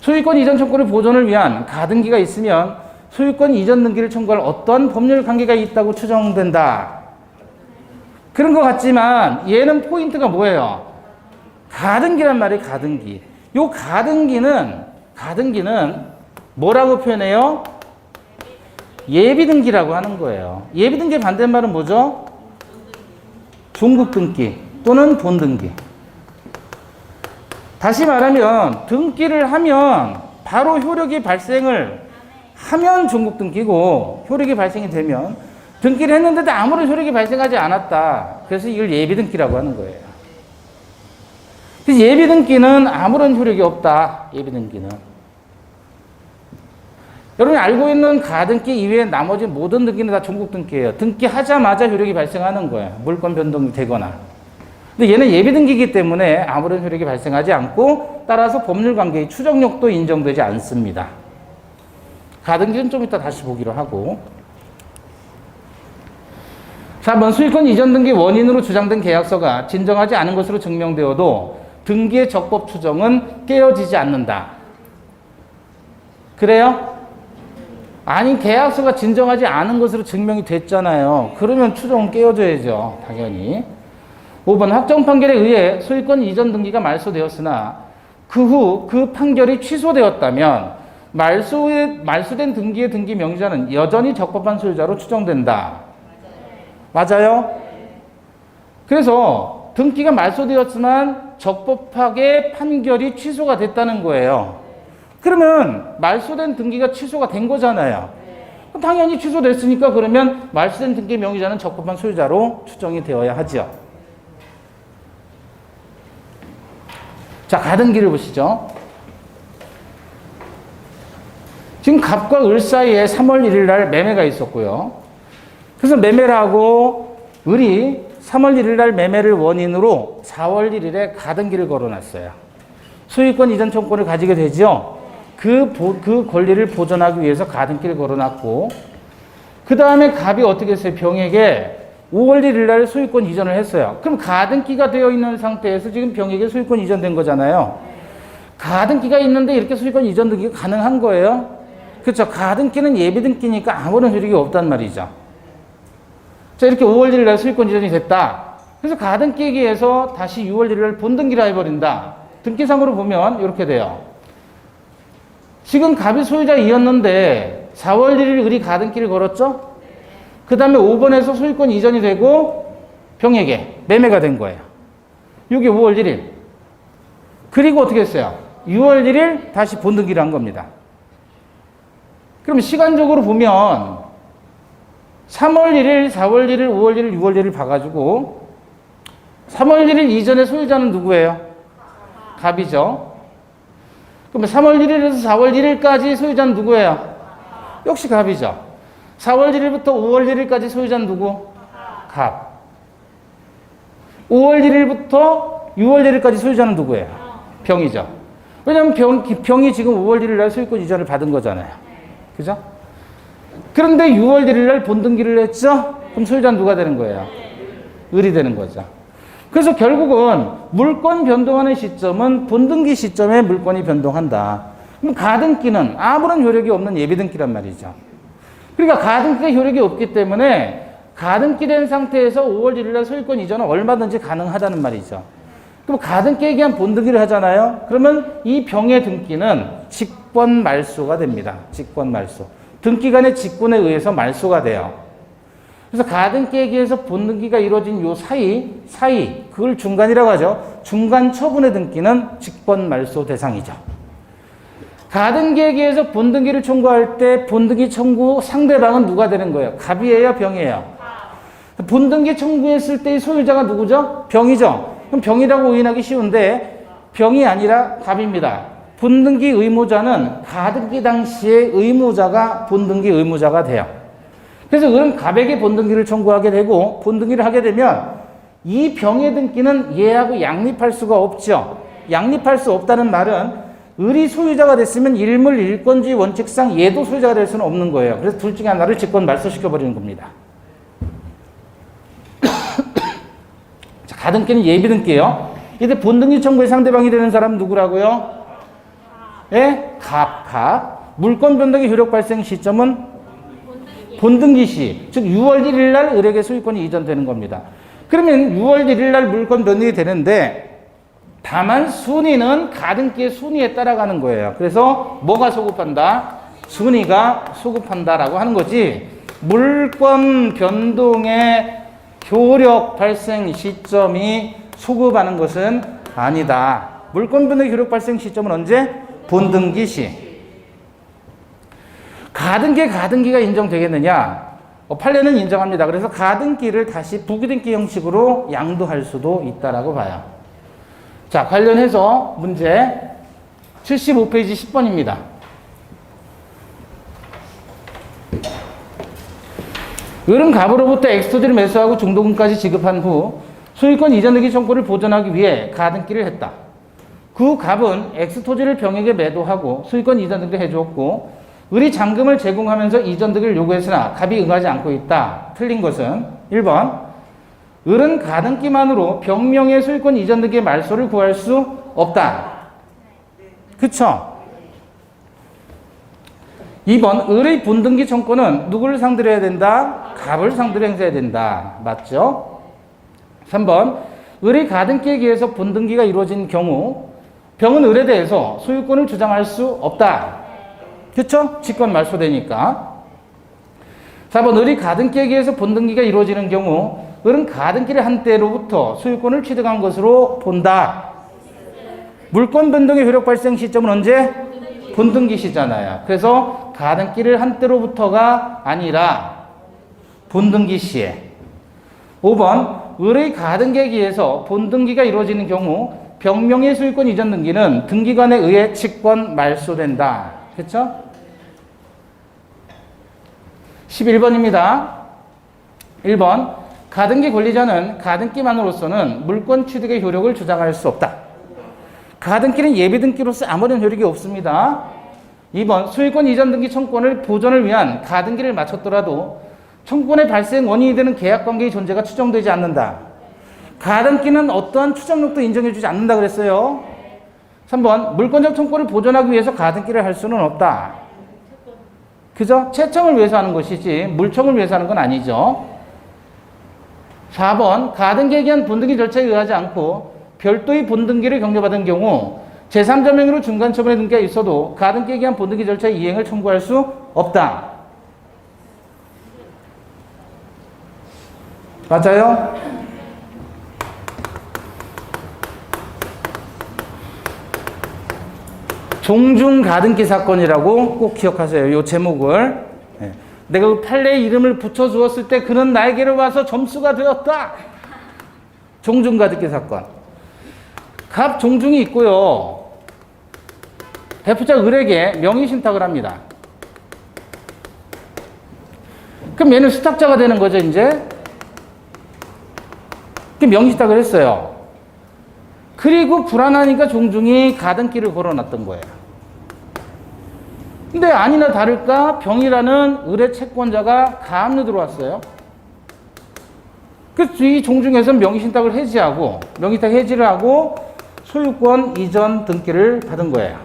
소유권 이전 청구를 보존을 위한 가등기가 있으면 소유권 이전 등기를 청구할 어떤 법률 관계가 있다고 추정된다. 그런 것 같지만 얘는 포인트가 뭐예요? 가등기란 말이에요. 가등기. 요 가등기는 뭐라고 표현해요? 예비등기라고 하는 거예요. 예비등기의 반대말은 뭐죠? 종국등기 또는 본등기. 다시 말하면 등기를 하면 바로 효력이 발생을 하면 종국등기고, 효력이 발생이 되면, 등기를 했는데도 아무런 효력이 발생하지 않았다. 그래서 이걸 예비등기라고 하는 거예요. 그래서 예비등기는 아무런 효력이 없다. 예비등기는. 여러분이 알고 있는 가등기 이외에 나머지 모든 등기는 다 종국등기예요. 등기하자마자 효력이 발생하는 거예요. 물권 변동이 되거나. 근데 얘는 예비등기이기 때문에 아무런 효력이 발생하지 않고, 따라서 법률관계의 추정력도 인정되지 않습니다. 가등기는 좀 이따 다시 보기로 하고. 4번 소유권 이전 등기 원인으로 주장된 계약서가 진정하지 않은 것으로 증명되어도 등기의 적법 추정은 깨어지지 않는다. 그래요? 아니, 계약서가 진정하지 않은 것으로 증명이 됐잖아요. 그러면 추정은 깨어져야죠. 당연히. 5번 확정 판결에 의해 소유권 이전 등기가 말소되었으나 그 후 그 판결이 취소되었다면 말소된 등기의 등기 명의자는 여전히 적법한 소유자로 추정된다. 맞아요? 그래서 등기가 말소되었지만 적법하게 판결이 취소가 됐다는 거예요. 그러면 말소된 등기가 취소가 된 거잖아요. 당연히 취소됐으니까 그러면 말소된 등기 명의자는 적법한 소유자로 추정이 되어야 하죠. 자, 가등기를 보시죠. 지금 갑과 을 사이에 3월 1일 날 매매가 있었고요. 그래서 매매를 하고 을이 3월 1일 날 매매를 원인으로 4월 1일에 가등기를 걸어놨어요. 소유권 이전 청구권을 가지게 되죠. 그 권리를 보존하기 위해서 가등기를 걸어놨고, 그 다음에 갑이 어떻게 했어요? 병에게 5월 1일 날 소유권 이전을 했어요. 그럼 가등기가 되어 있는 상태에서 지금 병에게 소유권 이전된 거잖아요. 가등기가 있는데 이렇게 소유권 이전 등기가 가능한 거예요? 그렇죠. 가등기는 예비등기니까 아무런 효력이 없단 말이죠. 자, 이렇게 5월 1일 날 소유권 이전이 됐다. 그래서 가등기에 의해서 다시 6월 1일 날 본등기를 해버린다. 등기상으로 보면 이렇게 돼요. 지금 갑이 소유자이었는데 4월 1일 을이 가등기를 걸었죠? 그 다음에 5번에서 소유권 이전이 되고 병에게 매매가 된 거예요. 이게 5월 1일. 그리고 어떻게 했어요? 6월 1일 다시 본등기를 한 겁니다. 그럼 시간적으로 보면 3월 1일, 4월 1일, 5월 1일, 6월 1일 봐가지고 3월 1일 이전의 소유자는 누구예요? 갑이죠. 그럼 3월 1일에서 4월 1일까지 소유자는 누구예요? 역시 갑이죠. 4월 1일부터 5월 1일까지 소유자는 누구? 갑. 5월 1일부터 6월 1일까지 소유자는 누구예요? 병이죠. 왜냐하면 병이 지금 5월 1일 날 소유권 이전을 받은 거잖아요. 그죠? 그런데 6월 1일 날 본등기를 했죠? 그럼 소유자는 누가 되는 거예요? 을이 되는 거죠. 그래서 결국은 물권 변동하는 시점은 본등기 시점에 물권이 변동한다. 그럼 가등기는 아무런 효력이 없는 예비등기란 말이죠. 그러니까 가등기가 효력이 없기 때문에 가등기 된 상태에서 5월 1일 날 소유권 이전은 얼마든지 가능하다는 말이죠. 그럼 가등기에 의한 본등기를 하잖아요. 그러면 이 병의 등기는 직권 말소가 됩니다. 직권 말소. 등기간의 직권에 의해서 말소가 돼요. 그래서 가등기에 의해서 본등기가 이루어진 요 사이, 그걸 중간이라고 하죠. 중간 처분의 등기는 직권 말소 대상이죠. 가등기에 의해서 본등기를 청구할 때 본등기 청구 상대방은 누가 되는 거예요? 갑이에요? 병이에요? 본등기 청구했을 때의 소유자가 누구죠? 병이죠. 그럼 병이라고 오인하기 쉬운데 병이 아니라 갑입니다. 본등기 의무자는 가등기 당시의 의무자가 본등기 의무자가 돼요. 그래서 을은 갑에게 본등기를 청구하게 되고 본등기를 하게 되면 이 병의 등기는 얘하고 양립할 수가 없죠. 양립할 수 없다는 말은 을이 소유자가 됐으면 일물 일권주의 원칙상 얘도 소유자가 될 수는 없는 거예요. 그래서 둘 중에 하나를 직권 말소시켜버리는 겁니다. 자, 가등기는 예비등기예요. 이때 본등기 청구의 상대방이 되는 사람은 누구라고요? 예? 갑. 물권 변동의 효력 발생 시점은 본등기 시, 즉 6월 1일 날 을에게 소유권이 이전되는 겁니다. 그러면 6월 1일 날 물권 변동이 되는데 다만 순위는 가등기의 순위에 따라가는 거예요. 그래서 뭐가 소급한다? 순위가 소급한다라고 하는 거지. 물권 변동의 효력 발생 시점이 소급하는 것은 아니다. 물권 변동의 효력 발생 시점은 언제? 본등기 시. 가등기가 인정되겠느냐? 판례는 인정합니다. 그래서 가등기를 다시 부기등기 형식으로 양도할 수도 있다라고 봐요. 자, 관련해서 문제 75페이지 10번입니다. 을은 갑으로부터 엑스토지를 매수하고 중도금까지 지급한 후 소유권 이전 등기 청구를 보존하기 위해 가등기를 했다. 그 갑은 엑스토지를 병에게 매도하고 소유권 이전 등기를 해주었고 을이 잔금을 제공하면서 이전 등기를 요구했으나 갑이 응하지 않고 있다. 틀린 것은 1번 을은 가등기만으로 병명의 소유권 이전 등기의 말소를 구할 수 없다. 그쵸? 2번 을의 본등기 청구는 누구를 상대로 해야 된다? 갑을 상대로 행사해야 된다. 맞죠? 3번 을의 가등기에 의해서 본등기가 이루어진 경우 병은 을에 대해서 소유권을 주장할 수 없다. 그쵸? 직권 말소되니까. 4번 을이 가등기에 의해서 본등기가 이루어지는 경우 을은 가등기를 한 때로부터 소유권을 취득한 것으로 본다. 물권 변동의 효력 발생 시점은 언제? 본등기 시잖아요. 그래서 가등기를 한 때로부터가 아니라 본등기 시에. 5번 을의 가등기에 의해서 본등기가 이루어지는 경우 병명의 소유권 이전 등기는 등기관에 의해 직권 말소된다. 그렇죠? 11번입니다. 1번 가등기 권리자는 가등기만으로서는 물권 취득의 효력을 주장할 수 없다. 가등기는 예비등기로서 아무런 효력이 없습니다. 2번 소유권 이전 등기 청구권을 보존을 위한 가등기를 마쳤더라도 청구권의 발생 원인이 되는 계약관계의 존재가 추정되지 않는다. 가등기는 어떠한 추정력도 인정해주지 않는다 그랬어요. 3번 물권적 청구를 보존하기 위해서 가등기를 할 수는 없다. 그죠? 채청을 위해서 하는 것이지 물청을 위해서 하는 건 아니죠. 4번 가등기에 의한 본등기 절차에 의하지 않고 별도의 본등기를 격려받은 경우 제3자 명의로 중간처분의 등기가 있어도 가등기에 의한 본등기 절차의 이행을 청구할 수 없다. 맞아요? 종중 가등기 사건이라고 꼭 기억하세요. 이 제목을. 내가 그 판례에 이름을 붙여주었을 때 그는 나에게로 와서 점수가 되었다. 종중 가등기 사건. 갑 종중이 있고요. 대표자 을에게 명의신탁을 합니다. 그럼 얘는 수탁자가 되는 거죠, 이제. 명의신탁을 했어요. 그리고 불안하니까 종중이 가등기를 걸어놨던 거예요. 근데 아니나 다를까 병이라는 을의 채권자가 가압류 들어왔어요. 그래서 이 종중에서 명의신탁을 해지하고 명의신탁 해지를 하고 소유권 이전 등기를 받은 거예요.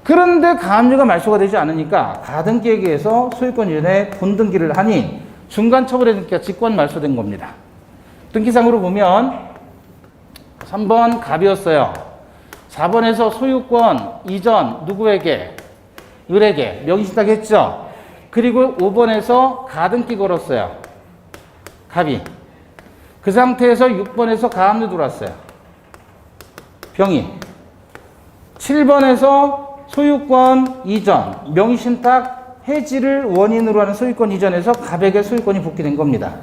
그런데 가압류가 말소가 되지 않으니까 가등기에 의해서 소유권 이전에 본등기를 하니 중간 처분의 등기가 직권 말소된 겁니다. 등기상으로 보면 3번 갑이었어요. 4번에서 소유권 이전 누구에게? 을에게 명의신탁 했죠. 그리고 5번에서 가등기 걸었어요. 갑이. 그 상태에서 6번에서 가압류 들어왔어요. 병이. 7번에서 소유권 이전 명의신탁 해지를 원인으로 하는 소유권 이전에서 갑에게 소유권이 복귀된 겁니다.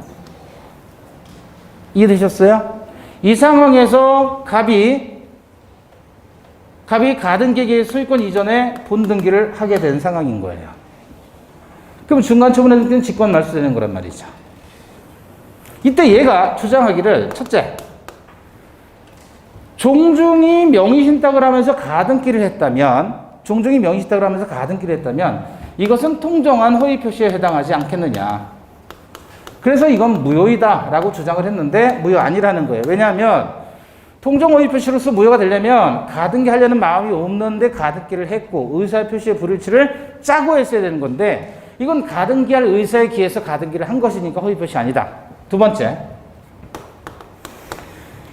이해되셨어요? 이 상황에서 갑이 가등기에게 소유권 이전에 본등기를 하게 된 상황인 거예요. 그럼 중간처분의 등기는 직권 말소되는 거란 말이죠. 이때 얘가 주장하기를 첫째, 종중이 명의신탁을 하면서 가등기를 했다면, 종중이 명의신탁을 하면서 가등기를 했다면 이것은 통정한 허위 표시에 해당하지 않겠느냐. 그래서 이건 무효이다 라고 주장을 했는데 무효 아니라는 거예요. 왜냐하면 통정 허위 표시로서 무효가 되려면 가등기 하려는 마음이 없는데 가등기를 했고 의사 표시의 불일치를 짜고 했어야 되는 건데 이건 가등기할 의사에 기해서 가등기를 한 것이니까 허위 표시 아니다. 두 번째,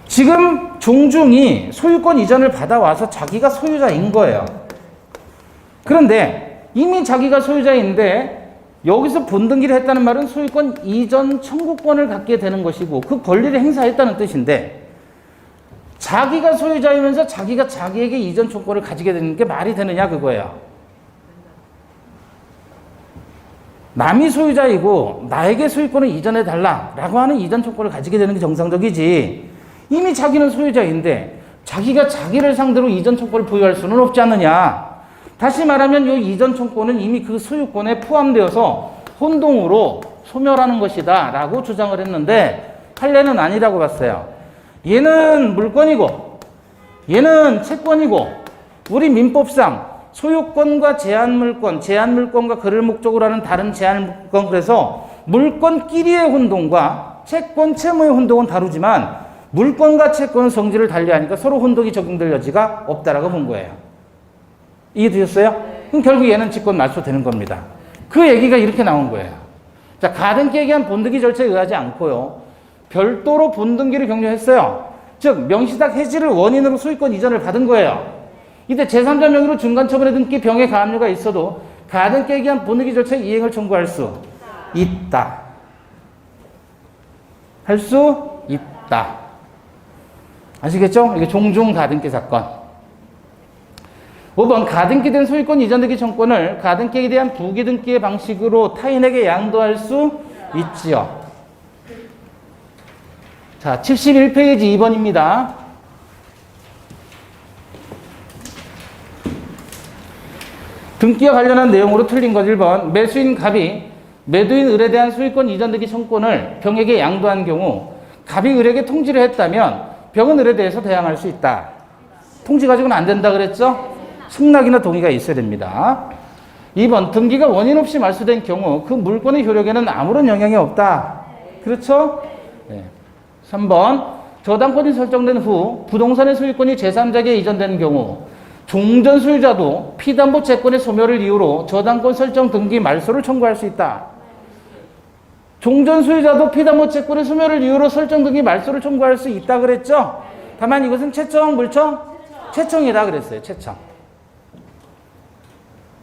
지금 종중이 소유권 이전을 받아와서 자기가 소유자인 거예요. 그런데 이미 자기가 소유자인데 여기서 본등기를 했다는 말은 소유권 이전 청구권을 갖게 되는 것이고 그 권리를 행사했다는 뜻인데 자기가 소유자이면서 자기가 자기에게 이전 청구권을 가지게 되는 게 말이 되느냐 그거예요. 남이 소유자이고 나에게 소유권을 이전해 달라라고 하는 이전 청구권을 가지게 되는 게 정상적이지 이미 자기는 소유자인데 자기가 자기를 상대로 이전 청구권을 부여할 수는 없지 않느냐. 다시 말하면 이 이전 청구권은 이미 그 소유권에 포함되어서 혼동으로 소멸하는 것이다 라고 주장을 했는데 판례는 아니라고 봤어요. 얘는 물권이고 얘는 채권이고 우리 민법상 소유권과 제한물권, 제한물권과 그를 목적으로 하는 다른 제한물권, 그래서 물권끼리의 혼동과 채권, 채무의 혼동은 다루지만 물권과 채권은 성질을 달리하니까 서로 혼동이 적용될 여지가 없다라고 본 거예요. 이해되셨어요? 그럼 결국 얘는 직권 말소되는 겁니다. 그 얘기가 이렇게 나온 거예요. 자, 가등기에 의한 본등기 절차에 의하지 않고요. 별도로 본등기를 격려했어요. 즉 명시탁 해지를 원인으로 소유권 이전을 받은 거예요. 이때 제3자 명의로 중간처분에 등기 병의 가압류가 있어도 가등기에 의한 본등기 절차의 이행을 청구할 수 있다. 할 수 있다. 아시겠죠? 이게 종중 가등기 사건. 5번 가등기된 소유권 이전등기 청구권을 가등기에 대한 부기등기의 방식으로 타인에게 양도할 수 있지요. 자, 71페이지 2번입니다. 등기와 관련한 내용으로 틀린 것 1번. 매수인 갑이 매도인 을에 대한 소유권 이전등기 청구권을 병에게 양도한 경우 갑이 을에게 통지를 했다면 병은 을에 대해서 대항할 수 있다. 통지 가지고는 안 된다 그랬죠? 승낙이나 동의가 있어야 됩니다. 2번. 등기가 원인 없이 말소된 경우 그 물권의 효력에는 아무런 영향이 없다. 그렇죠? 네. 3번. 저당권이 설정된 후 부동산의 소유권이 제3자에게 이전되는 경우 종전 소유자도 피담보 채권의 소멸을 이유로 저당권 설정 등기 말소를 청구할 수 있다. 종전 소유자도 피담보 채권의 소멸을 이유로 설정 등기 말소를 청구할 수 있다 그랬죠? 다만 이것은 채청, 물청? 채청이다 그랬어요. 채청.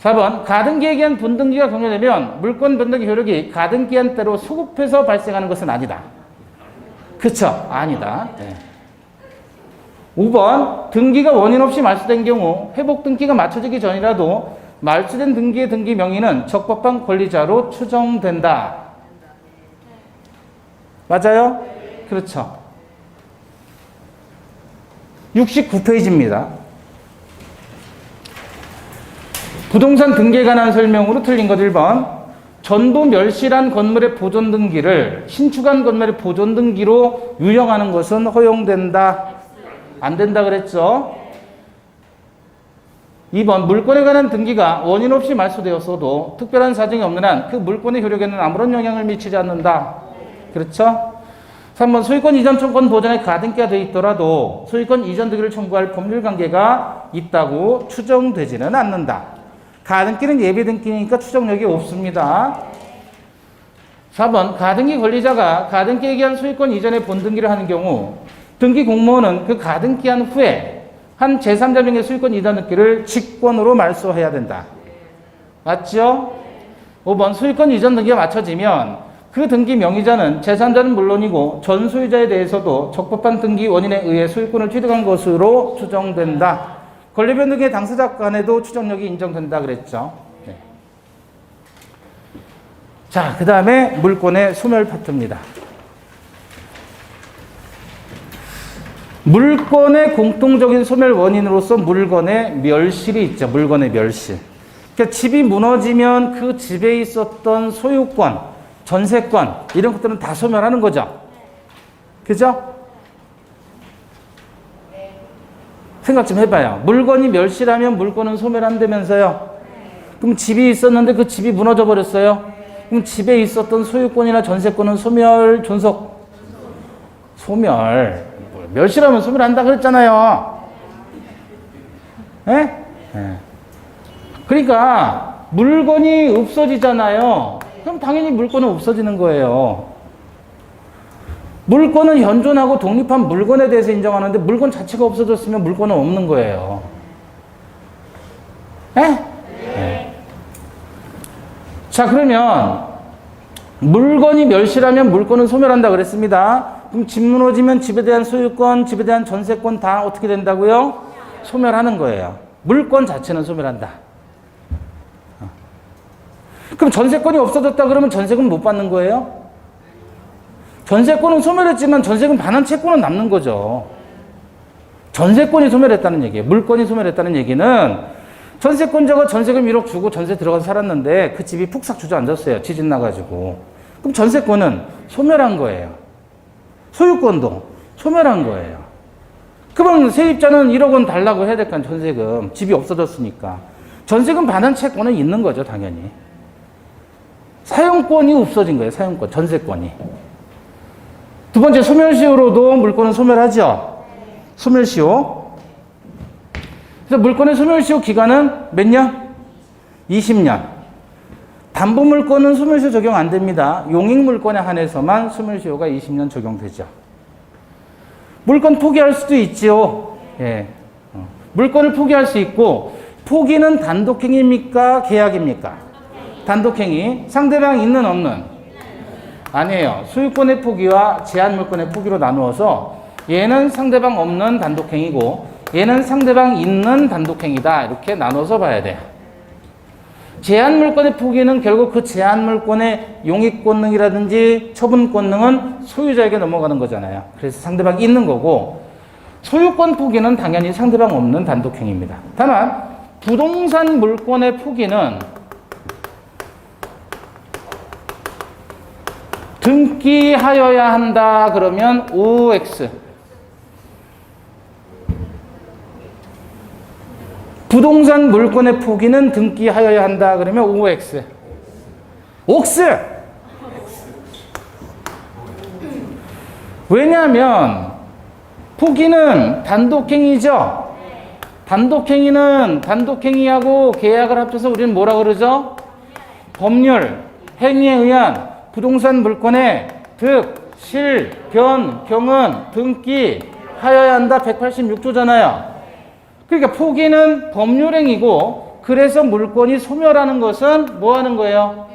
4번. 가등기에 의한 본등기가 격려되면 물권 변동의 효력이 가등기한 때로 소급해서 발생하는 것은 아니다. 그쵸? 아니다. 네. 5번. 등기가 원인 없이 말소된 경우 회복 등기가 맞춰지기 전이라도 말소된 등기의 등기 명의는 적법한 권리자로 추정된다. 맞아요? 그렇죠. 69페이지입니다. 부동산 등기에 관한 설명으로 틀린 것 1번. 전부 멸실한 건물의 보존 등기를 신축한 건물의 보존 등기로 유형하는 것은 허용된다. 안 된다 그랬죠? 2번. 물권에 관한 등기가 원인 없이 말소되었어도 특별한 사정이 없는 한 그 물권의 효력에는 아무런 영향을 미치지 않는다. 그렇죠? 3번. 소유권 이전 청구권 보전에 가등기가 되어 있더라도 소유권 이전 등기를 청구할 법률 관계가 있다고 추정되지는 않는다. 가등기는 예비 등기니까 추정력이 없습니다. 4번. 가등기 권리자가 가등기에 의한 소유권 이전의 본등기를 하는 경우 등기 공무원은 그 가등기한 후에 한 제3자 명의 소유권 이전 등기를 직권으로 말소해야 된다. 맞죠? 5번. 소유권 이전 등기가 맞춰지면 그 등기 명의자는 제3자는 물론이고 전 소유자에 대해서도 적법한 등기 원인에 의해 소유권을 취득한 것으로 추정된다. 권리변 등의 당사자 간에도 추정력이 인정된다 그랬죠. 네. 자, 그 다음에 물권의 소멸 파트입니다. 물권의 공통적인 소멸 원인으로서 물건의 멸실이 있죠. 물건의 멸실. 그러니까 집이 무너지면 그 집에 있었던 소유권, 전세권 이런 것들은 다 소멸하는 거죠. 그죠? 생각 좀 해봐요. 물건이 멸실하면 물건은 소멸한다면서요. 그럼 집이 있었는데 그 집이 무너져 버렸어요. 그럼 집에 있었던 소유권이나 전세권은 소멸, 존속? 소멸. 멸실하면 소멸한다 그랬잖아요. 예? 예. 그러니까 물건이 없어지잖아요. 그럼 당연히 물건은 없어지는 거예요. 물건은 현존하고 독립한 물건에 대해서 인정하는데 물건 자체가 없어졌으면 물건은 없는 거예요. 예? 네. 자, 그러면 물건이 멸실하면 물건은 소멸한다 그랬습니다. 그럼 집 무너지면 집에 대한 소유권, 집에 대한 전세권 다 어떻게 된다고요? 소멸하는 거예요. 물건 자체는 소멸한다. 그럼 전세권이 없어졌다 그러면 전세금 못 받는 거예요? 전세권은 소멸했지만 전세금 반환 채권은 남는 거죠. 전세권이 소멸했다는 얘기예요. 물건이 소멸했다는 얘기는 전세권자가 전세금 1억 주고 전세 들어가서 살았는데 그 집이 푹 싹 주저앉았어요. 지진 나가지고. 그럼 전세권은 소멸한 거예요. 소유권도 소멸한 거예요. 그럼 세입자는 1억 원 달라고 해야 될 거 아니에요. 전세금. 집이 없어졌으니까. 전세금 반환 채권은 있는 거죠. 당연히. 사용권이 없어진 거예요. 사용권. 전세권이. 두 번째, 소멸시효로도 물건은 소멸하죠. 소멸시효. 그래서 물건의 소멸시효 기간은 몇 년? 20년. 담보물건은 소멸시효 적용 안 됩니다. 용익물건에 한해서만 소멸시효가 20년 적용되죠. 물건 포기할 수도 있죠. 예. 물건을 포기할 수 있고, 포기는 단독행위입니까? 계약입니까? 단독행위. 상대방 있는 없는? 아니에요. 소유권의 포기와 제한물건의 포기로 나누어서 얘는 상대방 없는 단독행위고 얘는 상대방 있는 단독행위다. 이렇게 나눠서 봐야 돼요. 제한물건의 포기는 결국 그 제한물건의 용익권능이라든지 처분권능은 소유자에게 넘어가는 거잖아요. 그래서 상대방이 있는 거고 소유권 포기는 당연히 상대방 없는 단독행위입니다. 다만 부동산 물건의 포기는 등기하여야 한다 그러면 OX. 부동산 물건의 포기는 등기하여야 한다 그러면 OX. 옥스! 왜냐하면 포기는 단독행위죠. 단독행위는 단독행위하고 계약을 합쳐서 우리는 뭐라 그러죠? 법률, 행위에 의한 부동산 물건의 득, 실, 변, 경은, 등기 하여야 한다 186조잖아요. 그러니까 포기는 법률행위고 그래서 물건이 소멸하는 것은 뭐 하는 거예요?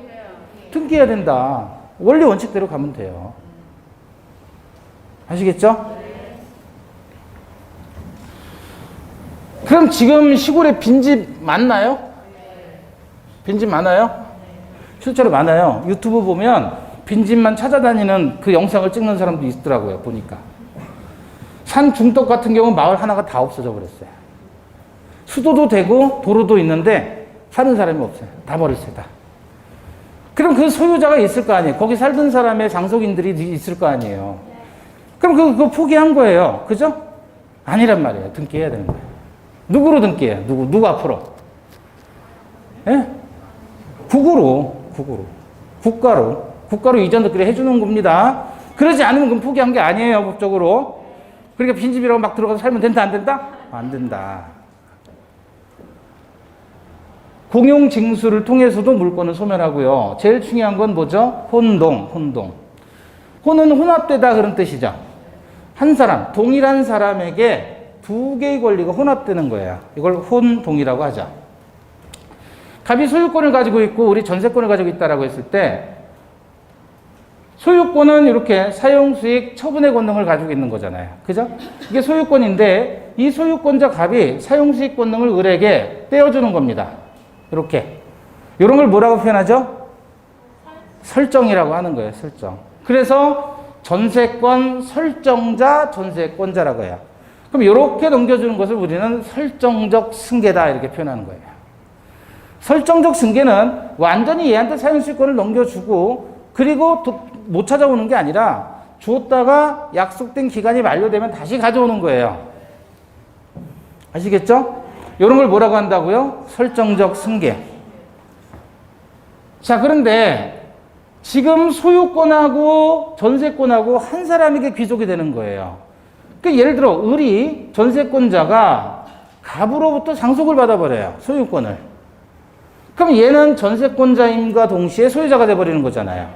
등기해야 된다. 원리 원칙대로 가면 돼요. 아시겠죠? 그럼 지금 시골에 빈집 많나요? 빈집 많아요? 실제로 많아요. 유튜브 보면 빈집만 찾아다니는 그 영상을 찍는 사람도 있더라고요. 보니까. 산 중덕 같은 경우는 마을 하나가 다 없어져 버렸어요. 수도도 되고 도로도 있는데 사는 사람이 없어요. 다 버렸어요. 다. 그럼 그 소유자가 있을 거 아니에요. 거기 살던 사람의 장속인들이 있을 거 아니에요. 그럼 그거 포기한 거예요. 그죠? 아니란 말이에요. 등기해야 되는 거예요. 누구로 등기해요? 누구 앞으로? 예? 국가로. 국가로 이전 등기를 해주는 겁니다. 그러지 않으면 그건 포기한 게 아니에요. 법적으로. 그러니까 빈집이라고 막 들어가서 살면 된다, 안 된다? 안 된다. 공용징수를 통해서도 물건을 소멸하고요. 제일 중요한 건 뭐죠? 혼동. 혼은 혼합되다 그런 뜻이죠. 한 사람, 동일한 사람에게 두 개의 권리가 혼합되는 거예요. 이걸 혼동이라고 하죠. 갑이 소유권을 가지고 있고 우리 전세권을 가지고 있다라고 했을 때 소유권은 이렇게 사용수익 처분의 권능을 가지고 있는 거잖아요. 그죠? 이게 소유권인데 이 소유권자 갑이 사용수익 권능을 을에게 떼어주는 겁니다. 이렇게. 이런 걸 뭐라고 표현하죠? 설정이라고 하는 거예요. 설정. 그래서 전세권 설정자, 전세권자라고 해요. 그럼 이렇게 넘겨주는 것을 우리는 설정적 승계다 이렇게 표현하는 거예요. 설정적 승계는 완전히 얘한테 사용수익권을 넘겨주고 그리고 못 찾아오는 게 아니라 주었다가 약속된 기간이 만료되면 다시 가져오는 거예요. 아시겠죠? 이런 걸 뭐라고 한다고요? 설정적 승계. 자, 그런데 지금 소유권하고 전세권하고 한 사람에게 귀속이 되는 거예요. 그러니까 예를 들어 을이 전세권자가 갑으로부터 상속을 받아버려요. 소유권을. 그럼 얘는 전세권자임과 동시에 소유자가 돼버리는 거잖아요.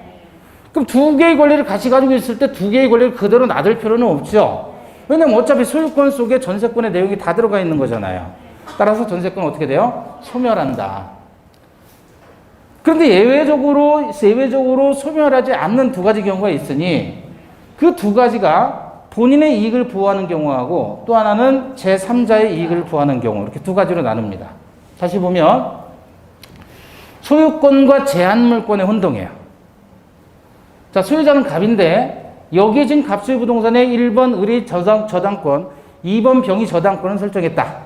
그럼 두 개의 권리를 같이 가지고 있을 때 두 개의 권리를 그대로 놔둘 필요는 없죠. 왜냐면 어차피 소유권 속에 전세권의 내용이 다 들어가 있는 거잖아요. 따라서 전세권은 어떻게 돼요? 소멸한다. 그런데 예외적으로 소멸하지 않는 두 가지 경우가 있으니 그 두 가지가 본인의 이익을 보호하는 경우하고 또 하나는 제3자의 이익을 보호하는 경우, 이렇게 두 가지로 나눕니다. 다시 보면 소유권과 제한물권의 혼동이에요. 자, 소유자는 갑인데 여기에 지금 갑소유 부동산에 1번 을이 저당권, 2번 병이 저당권을 설정했다.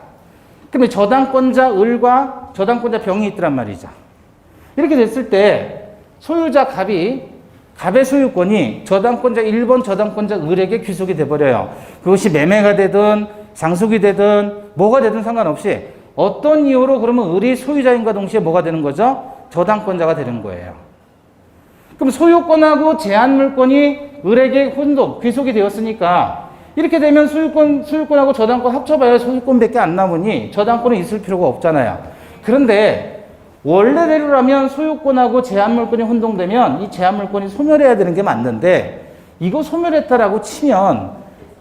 그러면 저당권자 을과 저당권자 병이 있더란 말이죠. 이렇게 됐을 때 소유자 갑의 소유권이 저당권자 1번 저당권자 을에게 귀속이 돼버려요. 그것이 매매가 되든 상속이 되든 뭐가 되든 상관없이 어떤 이유로 그러면 을이 소유자인과 동시에 뭐가 되는 거죠? 저당권자가 되는 거예요. 그럼 소유권하고 제한물권이 을에게 귀속이 되었으니까 이렇게 되면 소유권하고 저당권 합쳐봐야 소유권밖에 안 남으니 저당권은 있을 필요가 없잖아요. 그런데 원래대로라면 소유권하고 제한물권이 혼동되면 이 제한물권이 소멸해야 되는 게 맞는데 이거 소멸했다라고 치면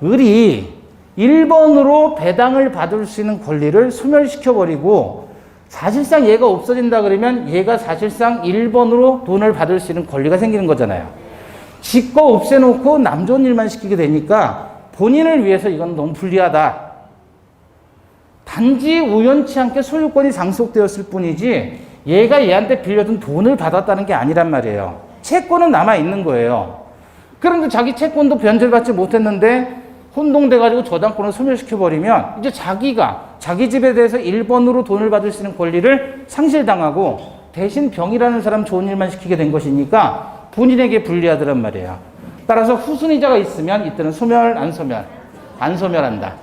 을이 1번으로 배당을 받을 수 있는 권리를 소멸시켜버리고 사실상 얘가 없어진다 그러면 얘가 사실상 1번으로 돈을 받을 수 있는 권리가 생기는 거잖아요. 지거 없애놓고 남 좋은 일만 시키게 되니까 본인을 위해서 이건 너무 불리하다. 단지 우연치 않게 소유권이 상속되었을 뿐이지 얘가 얘한테 빌려준 돈을 받았다는 게 아니란 말이에요. 채권은 남아있는 거예요. 그런데 자기 채권도 변제받지 못했는데 혼동돼가지고 저당권을 소멸시켜버리면 이제 자기 집에 대해서 1번으로 돈을 받을 수 있는 권리를 상실당하고 대신 병이라는 사람 좋은 일만 시키게 된 것이니까 본인에게 불리하더란 말이에요. 따라서 후순위자가 있으면 이때는 소멸, 안 소멸? 안 소멸한다.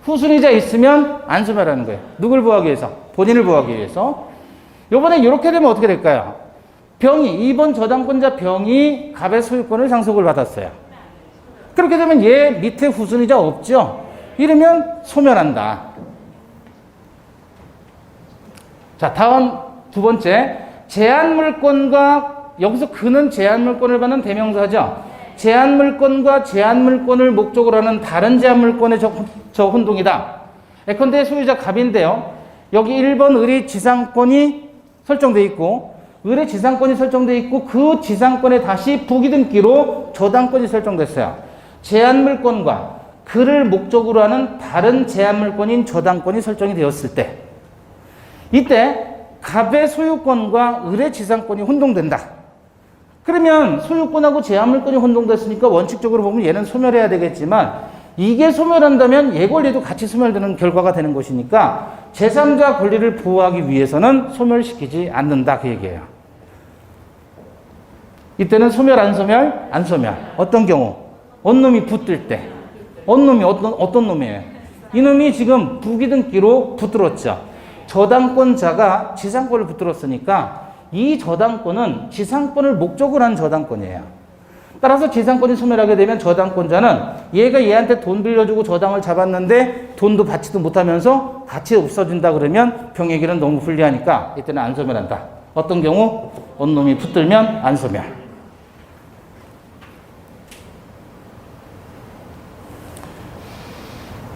후순위자 있으면 안 소멸하는 거예요. 누굴 보호하기 위해서? 본인을 보호하기 위해서. 요번에 이렇게 되면 어떻게 될까요? 2번 저당권자 병이 갑의 소유권을 상속을 받았어요. 그렇게 되면 얘 밑에 후순위자 없죠? 이러면 소멸한다. 자, 다음 두 번째. 제한물권과, 여기서 그는 제한물권을 받는 대명사죠. 제한물권과 제한물권을 목적으로 하는 다른 제한물권의 저 혼동이다. 예컨대 소유자 갑인데요. 여기 1번 을이 지상권이 설정되어 있고 을의 지상권이 설정되어 있고 그 지상권에 다시 부기등기로 저당권이 설정됐어요. 제한물권과 그를 목적으로 하는 다른 제한물권인 저당권이 설정이 되었을 때 이때 갑의 소유권과 을의 지상권이 혼동된다. 그러면 소유권하고 제한물권이 혼동됐으니까 원칙적으로 보면 얘는 소멸해야 되겠지만 이게 소멸한다면 얘 권리도 같이 소멸되는 결과가 되는 것이니까 제3자 권리를 보호하기 위해서는 소멸시키지 않는다 그 얘기예요. 이때는 소멸, 안 소멸? 안 소멸. 어떤 경우? 언놈이 붙들 때. 언놈이 어떤 놈이에요? 이놈이 지금 부기등기로 붙들었죠. 저당권자가 지상권을 붙들었으니까 이 저당권은 지상권을 목적으로 한 저당권이에요. 따라서 지상권이 소멸하게 되면 저당권자는 얘가 얘한테 돈 빌려주고 저당을 잡았는데 돈도 받지도 못하면서 같이 없어진다 그러면 병에게는 너무 불리하니까 이때는 안 소멸한다. 어떤 경우? 언놈이 붙들면 안 소멸.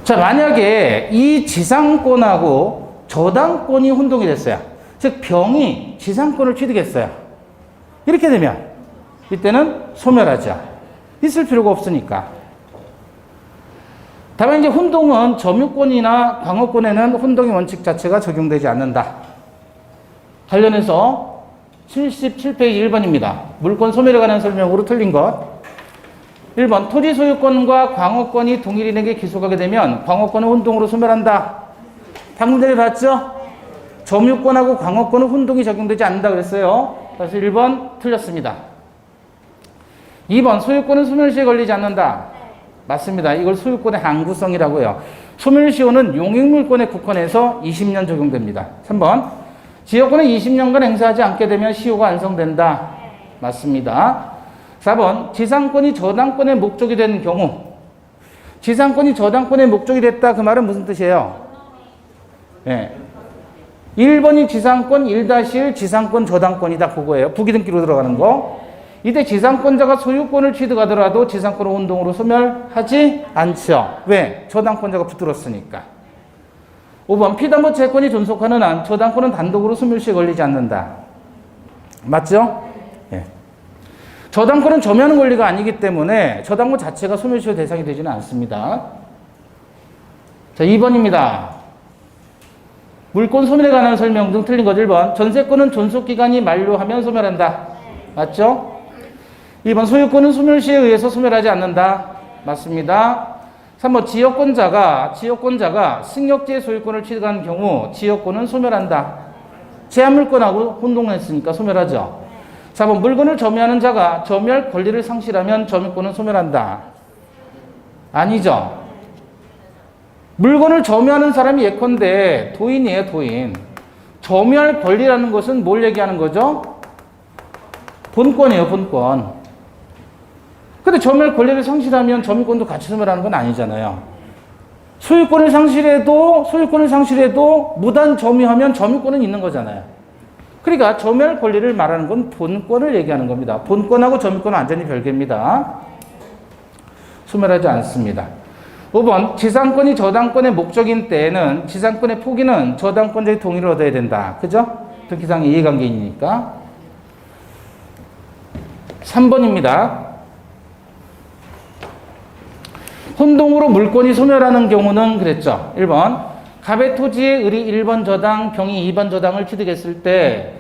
자, 만약에 이 지상권하고 저당권이 혼동이 됐어요. 즉 병이 지상권을 취득했어요. 이렇게 되면 이때는 소멸하죠. 있을 필요가 없으니까. 다만 이제 혼동은 점유권이나 광업권에는 혼동의 원칙 자체가 적용되지 않는다. 관련해서 77페이지 1번입니다. 물권 소멸에 관한 설명으로 틀린 것. 1번 토지 소유권과 광업권이 동일인에게 기속하게 되면 광업권은 혼동으로 소멸한다. 방금 전에 봤죠? 점유권하고 광업권은 혼동이 적용되지 않는다 그랬어요. 그래서 1번 틀렸습니다. 2번 소유권은 소멸시에 걸리지 않는다. 맞습니다. 이걸 소유권의 항구성이라고 해요. 소멸시효는 용익물권에 국한해서 20년 적용됩니다. 3번. 지역권은 20년간 행사하지 않게 되면 시효가 완성된다. 맞습니다. 4번. 지상권이 저당권의 목적이 되는 경우. 지상권이 저당권의 목적이 됐다. 그 말은 무슨 뜻이에요? 네. 1번이 지상권 1-1 지상권 저당권이다. 그거예요. 부기등기로 들어가는 거. 이때 지상권자가 소유권을 취득하더라도 지상권을 혼동으로 소멸하지 않죠. 왜? 저당권자가 붙들었으니까. 5번. 피담보 채권이 존속하는 한 저당권은 단독으로 소멸시에 걸리지 않는다. 맞죠? 예. 저당권은 점유하는 권리가 아니기 때문에 저당권 자체가 소멸시효 대상이 되지는 않습니다. 자, 2번입니다. 물권 소멸에 관한 설명 등 틀린 것. 1번. 전세권은 존속기간이 만료하면 소멸한다. 맞죠? 2번. 소유권은 소멸시에 의해서 소멸하지 않는다. 맞습니다. 3번. 지역권자가 승역지의 소유권을 취득한 경우 지역권은 소멸한다. 제한물권하고 혼동했으니까 소멸하죠. 4번. 물건을 점유하는 자가 점유할 권리를 상실하면 점유권은 소멸한다. 아니죠. 물건을 점유하는 사람이 예컨대 도인이에요, 도인. 점유할 권리라는 것은 뭘 얘기하는 거죠? 본권이에요, 본권. 근데 점유할 권리를 상실하면 점유권도 같이 소멸하는 건 아니잖아요. 소유권을 상실해도 무단 점유하면 점유권은 있는 거잖아요. 그러니까 점유할 권리를 말하는 건 본권을 얘기하는 겁니다. 본권하고 점유권은 완전히 별개입니다. 소멸하지 않습니다. 5번. 지상권이 저당권의 목적인 때에는 지상권의 포기는 저당권자의 동의를 얻어야 된다. 그죠? 등기상의 이해관계이니까. 3번입니다. 혼동으로 물권이 소멸하는 경우는 그랬죠. 1번. 갑의 토지에 을이 1번 저당, 병이 2번 저당을 취득했을 때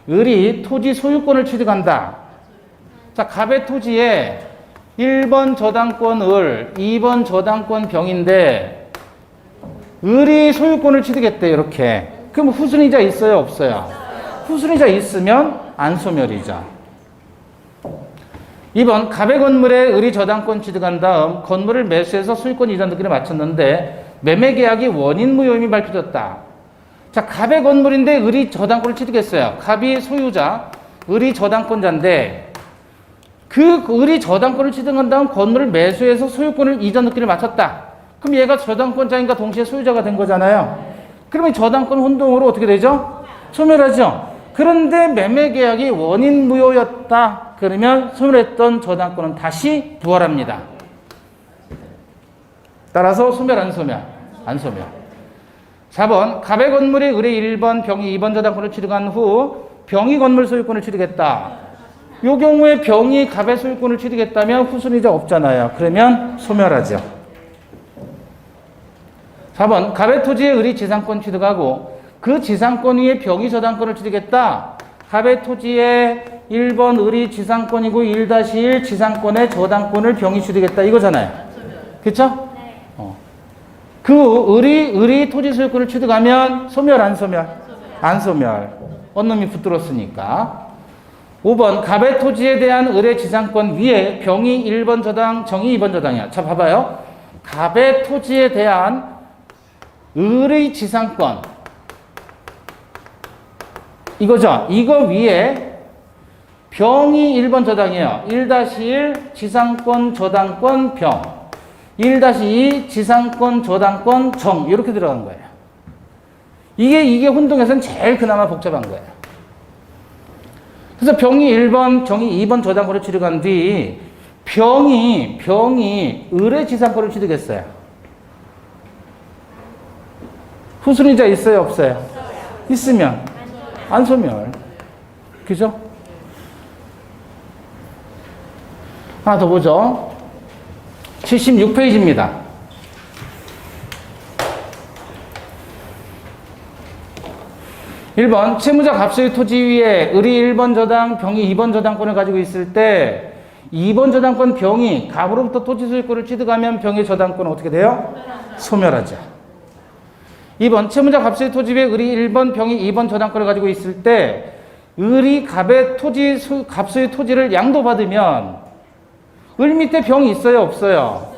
을이 토지 소유권을 취득한다. 자, 갑의 토지에 1번 저당권 을, 2번 저당권 병인데 을이 소유권을 취득했대. 이렇게. 그럼 후순위자 있어요, 없어요? 후순위자 있으면 안 소멸이죠. 2번. 갑의 건물에 을이 저당권 취득한 다음 건물을 매수해서 소유권 이전 등기를 마쳤는데 매매계약이 원인무효임이 밝혀졌다. 자, 갑의 건물인데 을이 저당권을 취득했어요. 갑이 소유자, 을이 저당권자인데 그 을이 저당권을 취득한 다음 건물을 매수해서 소유권을 이전 등기를 마쳤다. 그럼 얘가 저당권자인가 동시에 소유자가 된 거잖아요. 그러면 저당권 혼동으로 어떻게 되죠? 소멸하죠. 그런데 매매계약이 원인무효였다. 그러면 소멸했던 저당권은 다시 부활합니다. 따라서 소멸, 안 소멸? 안 소멸. 4번. 갑의 건물이 을의 1번, 병이 2번 저당권을 취득한 후 병이 건물 소유권을 취득했다. 이 경우에 병이 갑의 소유권을 취득했다면 후순위자 없잖아요. 그러면 소멸하죠. 4번. 갑의 토지에 을이 지상권 취득하고 그 지상권 위에 병이 저당권을 취득했다. 갑의 토지에 1번 을이 지상권이고 1-1 지상권에 저당권을 병이 취득했다. 이거잖아요. 그쵸? 네. 그 을이 토지 소유권을 취득하면 소멸, 안 소멸? 안 소멸. 언놈이 붙들었으니까. 5번. 갑의 토지에 대한 을의 지상권 위에 병이 1번 저당, 정이 2번 저당이야. 자, 봐봐요. 갑의 토지에 대한 을의 지상권. 이거죠. 이거 위에 병이 1번 저당이에요. 1-1 지상권 저당권 병. 1-2 지상권 저당권 정. 이렇게 들어간 거예요. 이게 혼동에서는 제일 그나마 복잡한 거예요. 그래서 병이 1번, 정이 2번 저당권을 취득한 뒤 병이 을의 지상권을 취득했어요. 후순위자 있어요, 없어요? 있으면 안 소멸. 그죠? 하나 더 보죠. 76페이지입니다. (1번) 채무자 갑소유 토지 위에 을이 1번 저당, 병이 2번 저당권을 가지고 있을 때 2번 저당권 병이 갑으로부터 토지 소유권을 취득하면 병의 저당권은 어떻게 돼요? 소멸하죠. 2번 채무자 갑소유 토지 위에 을이 1번, 병이 2번 저당권을 가지고 있을 때 을이 갑의 갑소유 토지를 양도받으면 을 밑에 병이 있어요, 없어요?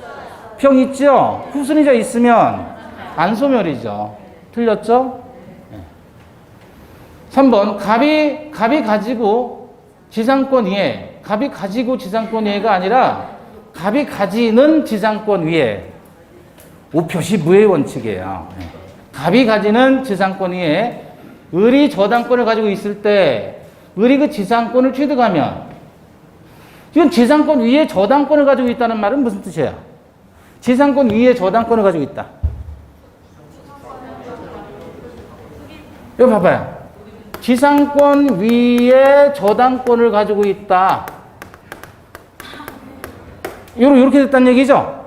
병 있죠? 후순위자 있으면 안 소멸이죠. 틀렸죠? 3번 갑이 가지고 지상권 위에, 갑이 가지고 지상권 위에가 아니라 갑이 가지는 지상권 위에. 우표시 무의 원칙이에요. 갑이 가지는 지상권 위에 을이 저당권을 가지고 있을 때 을이 그 지상권을 취득하면, 이건 지상권 위에 저당권을 가지고 있다는 말은 무슨 뜻이에요? 지상권 위에 저당권을 가지고 있다. 이거 봐봐요. 지상권 위에 저당권을 가지고 있다. 이렇게 됐다는 얘기죠?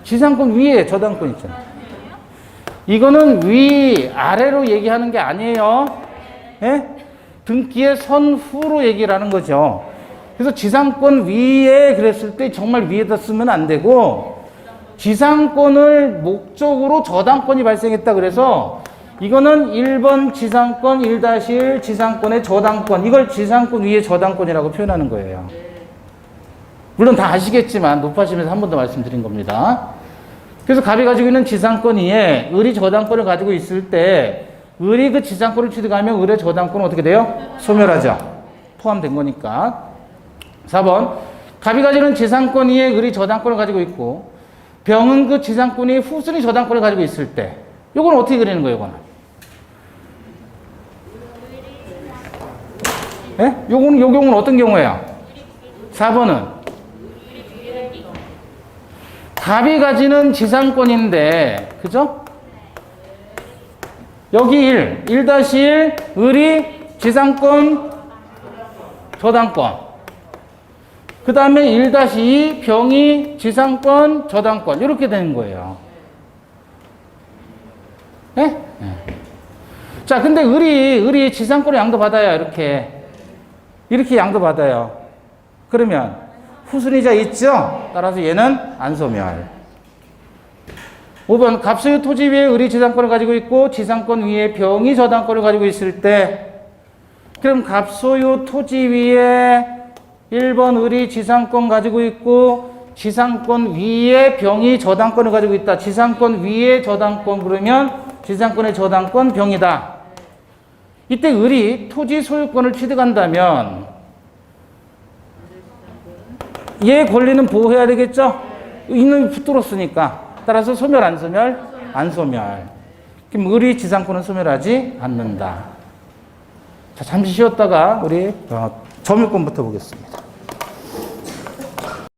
지상권 위에 저당권 있잖아요. 이거는 위, 아래로 얘기하는 게 아니에요. 예? 등기의 선후로 얘기를 하는 거죠. 그래서 지상권 위에 그랬을 때 정말 위에다 쓰면 안 되고, 지상권을 목적으로 저당권이 발생했다 그래서 이거는 1번 지상권 1-1 지상권의 저당권, 이걸 지상권 위에 저당권이라고 표현하는 거예요. 물론 다 아시겠지만 높아지면서 한 번 더 말씀드린 겁니다. 그래서 갑이 가지고 있는 지상권 위에 을이 저당권을 가지고 있을 때 을이 그 지상권을 취득하면 을의 저당권은 어떻게 돼요? 소멸하죠. 포함된 거니까. 4번 갑이 가지는 지상권 위에 을이 저당권을 가지고 있고 병은 그 지상권 위에 후순위 저당권을 가지고 있을 때 요건 어떻게 그리는 거예요? 요거는? 예? 요거는 요 경우는 어떤 경우예요? 4번은 갑이 가지는 지상권인데, 그죠? 여기 1-1 을이 지상권 저당권, 그 다음에 1-2 병이 지상권 저당권, 이렇게 되는 거예요. 예? 네? 자, 근데 을이 지상권을 양도받아야 이렇게 양도받아요. 그러면 후순위자 있죠? 따라서 얘는 안 소멸. 5번 갑소유 토지 위에 을이 지상권을 가지고 있고 지상권 위에 병이 저당권을 가지고 있을 때, 그럼 갑소유 토지 위에 1번 을이 지상권 가지고 있고 지상권 위에 병이 저당권을 가지고 있다. 지상권 위에 저당권 그러면 지상권의 저당권 병이다. 이때 을이 토지 소유권을 취득한다면 얘 권리는 보호해야 되겠죠? 이는 붙들었으니까. 따라서 소멸, 안 소멸? 안 소멸. 그럼 을이 지상권은 소멸하지 않는다. 자, 잠시 쉬었다가 우리 점유권부터 보겠습니다.